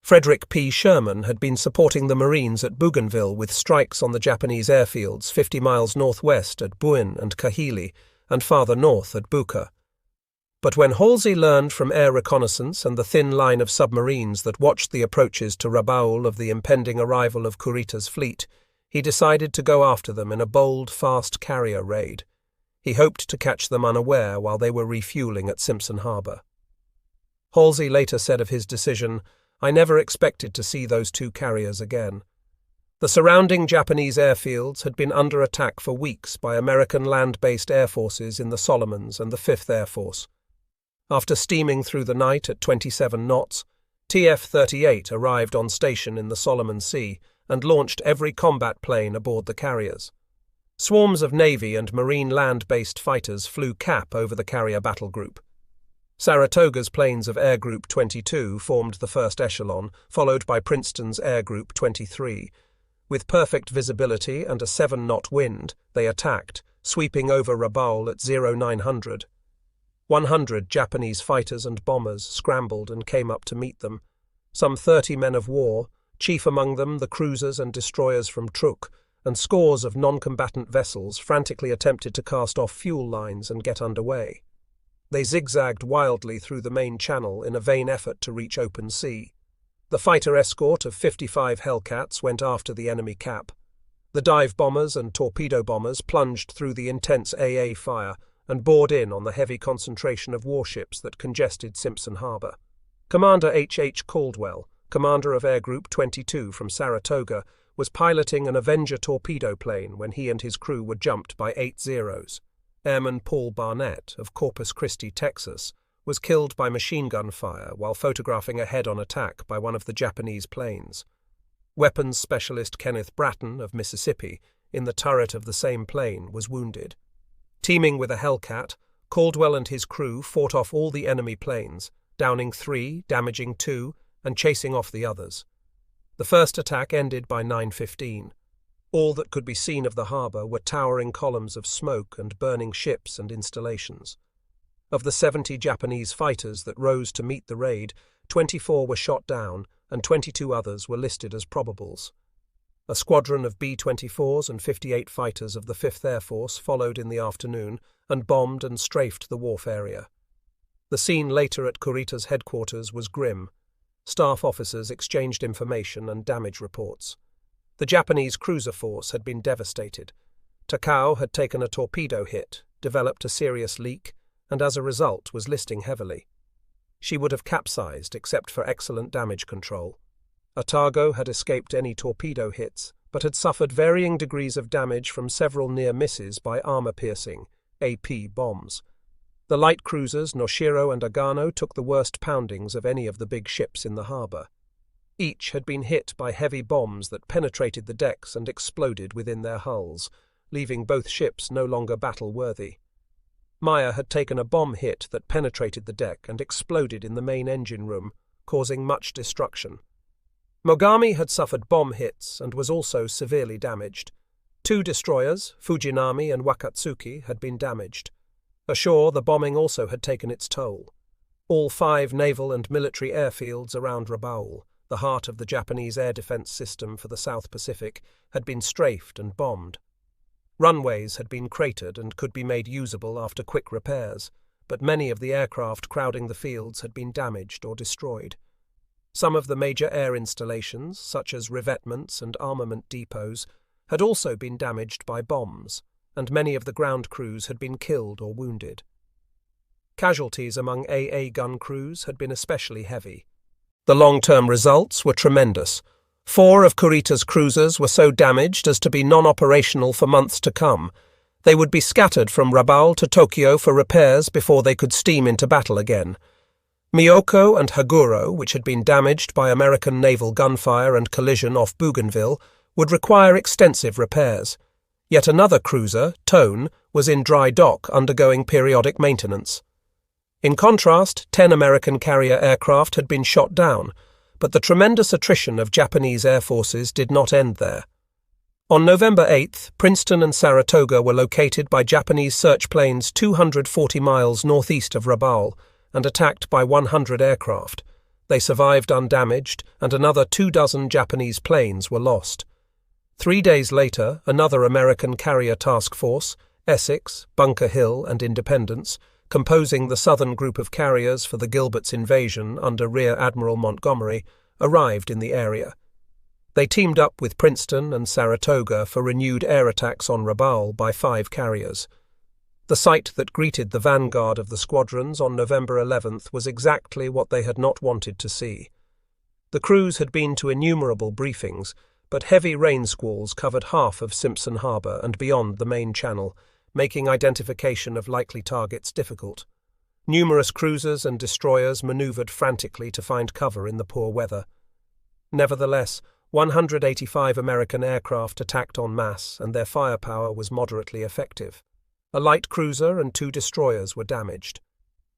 Frederick P. Sherman had been supporting the Marines at Bougainville with strikes on the Japanese airfields 50 miles northwest at Buin and Kahili, and farther north at Buka. But when Halsey learned from air reconnaissance and the thin line of submarines that watched the approaches to Rabaul of the impending arrival of Kurita's fleet, he decided to go after them in a bold, fast carrier raid. He hoped to catch them unaware while they were refueling at Simpson Harbour. Halsey later said of his decision, "I never expected to see those 2 carriers again." The surrounding Japanese airfields had been under attack for weeks by American land-based air forces in the Solomons and the 5th Air Force. After steaming through the night at 27 knots, TF-38 arrived on station in the Solomon Sea and launched every combat plane aboard the carriers. Swarms of Navy and Marine land-based fighters flew cap over the carrier battle group. Saratoga's planes of Air Group 22 formed the first echelon, followed by Princeton's Air Group 23. With perfect visibility and a 7-knot wind, they attacked, sweeping over Rabaul at 0900. 100 Japanese fighters and bombers scrambled and came up to meet them. Some 30 men of war, chief among them the cruisers and destroyers from Truk, and scores of non-combatant vessels frantically attempted to cast off fuel lines and get underway. They zigzagged wildly through the main channel in a vain effort to reach open sea. The fighter escort of 55 Hellcats went after the enemy cap. The dive bombers and torpedo bombers plunged through the intense AA fire and bored in on the heavy concentration of warships that congested Simpson Harbour. Commander H. Caldwell, commander of Air Group 22 from Saratoga, was piloting an Avenger torpedo plane when he and his crew were jumped by 8 Zeros. Airman Paul Barnett of Corpus Christi, Texas, was killed by machine gun fire while photographing a head-on attack by one of the Japanese planes. Weapons specialist Kenneth Bratton of Mississippi, in the turret of the same plane, was wounded. Teaming with a Hellcat, Caldwell and his crew fought off all the enemy planes, downing 3, damaging 2, and chasing off the others. The first attack ended by 9:15. All that could be seen of the harbour were towering columns of smoke and burning ships and installations. Of the 70 Japanese fighters that rose to meet the raid, 24 were shot down and 22 others were listed as probables. A squadron of B-24s and 58 fighters of the 5th Air Force followed in the afternoon and bombed and strafed the wharf area. The scene later at Kurita's headquarters was grim. Staff officers exchanged information and damage reports. The Japanese cruiser force had been devastated. Takao had taken a torpedo hit, developed a serious leak, and as a result was listing heavily. She would have capsized except for excellent damage control. Otago had escaped any torpedo hits, but had suffered varying degrees of damage from several near misses by armor-piercing AP bombs. The light cruisers Noshiro and Agano took the worst poundings of any of the big ships in the harbour. Each had been hit by heavy bombs that penetrated the decks and exploded within their hulls, leaving both ships no longer battle-worthy. Maya had taken a bomb hit that penetrated the deck and exploded in the main engine room, causing much destruction. Mogami had suffered bomb hits and was also severely damaged. 2 destroyers, Fujinami and Wakatsuki, had been damaged. Ashore, the bombing also had taken its toll. All 5 naval and military airfields around Rabaul, the heart of the Japanese air defense system for the South Pacific, had been strafed and bombed. Runways had been cratered and could be made usable after quick repairs, but many of the aircraft crowding the fields had been damaged or destroyed. Some of the major air installations, such as revetments and armament depots, had also been damaged by bombs, and many of the ground crews had been killed or wounded. Casualties among AA gun crews had been especially heavy. The long-term results were tremendous. 4 of Kurita's cruisers were so damaged as to be non-operational for months to come. They would be scattered from Rabaul to Tokyo for repairs before they could steam into battle again. Miyoko and Haguro, which had been damaged by American naval gunfire and collision off Bougainville, would require extensive repairs. Yet another cruiser, Tone, was in dry dock undergoing periodic maintenance. In contrast, 10 American carrier aircraft had been shot down, but the tremendous attrition of Japanese air forces did not end there. On November 8th, Princeton and Saratoga were located by Japanese search planes 240 miles northeast of Rabaul and attacked by 100 aircraft. They survived undamaged, and another 24 Japanese planes were lost. 3 days later, another American carrier task force, Essex, Bunker Hill and Independence, composing the southern group of carriers for the Gilberts invasion under Rear Admiral Montgomery, arrived in the area. They teamed up with Princeton and Saratoga for renewed air attacks on Rabaul by 5 carriers. The sight that greeted the vanguard of the squadrons on November 11th was exactly what they had not wanted to see. The crews had been to innumerable briefings, but heavy rain squalls covered half of Simpson Harbour and beyond the main channel, making identification of likely targets difficult. Numerous cruisers and destroyers manoeuvred frantically to find cover in the poor weather. Nevertheless, 185 American aircraft attacked en masse, and their firepower was moderately effective. A light cruiser and 2 destroyers were damaged.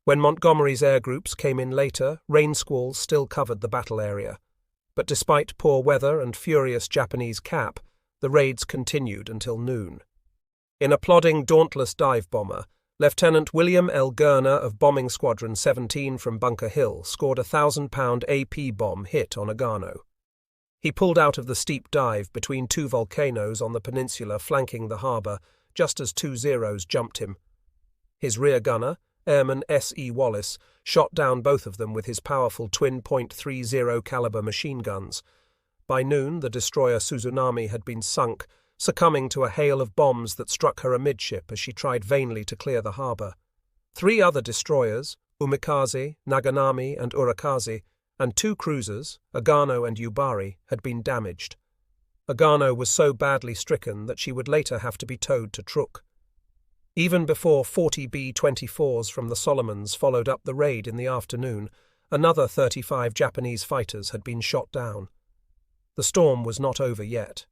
When Montgomery's air groups came in later, rain squalls still covered the battle area. But despite poor weather and furious Japanese cap, the raids continued until noon. In a plodding, dauntless dive bomber, Lieutenant William L. Gurner of Bombing Squadron 17 from Bunker Hill scored a 1,000-pound AP bomb hit on Agano. He pulled out of the steep dive between 2 volcanoes on the peninsula flanking the harbour just as 2 Zeros jumped him. His rear gunner, Airman S.E. Wallace, shot down both of them with his powerful twin .30 caliber machine guns. By noon, the destroyer Suzunami had been sunk, succumbing to a hail of bombs that struck her amidship as she tried vainly to clear the harbour. 3 other destroyers, Umikaze, Naganami and Urakaze, and 2 cruisers, Agano and Yubari, had been damaged. Agano was so badly stricken that she would later have to be towed to Truk. Even before 40 B-24s from the Solomons followed up the raid in the afternoon, another 35 Japanese fighters had been shot down. The storm was not over yet.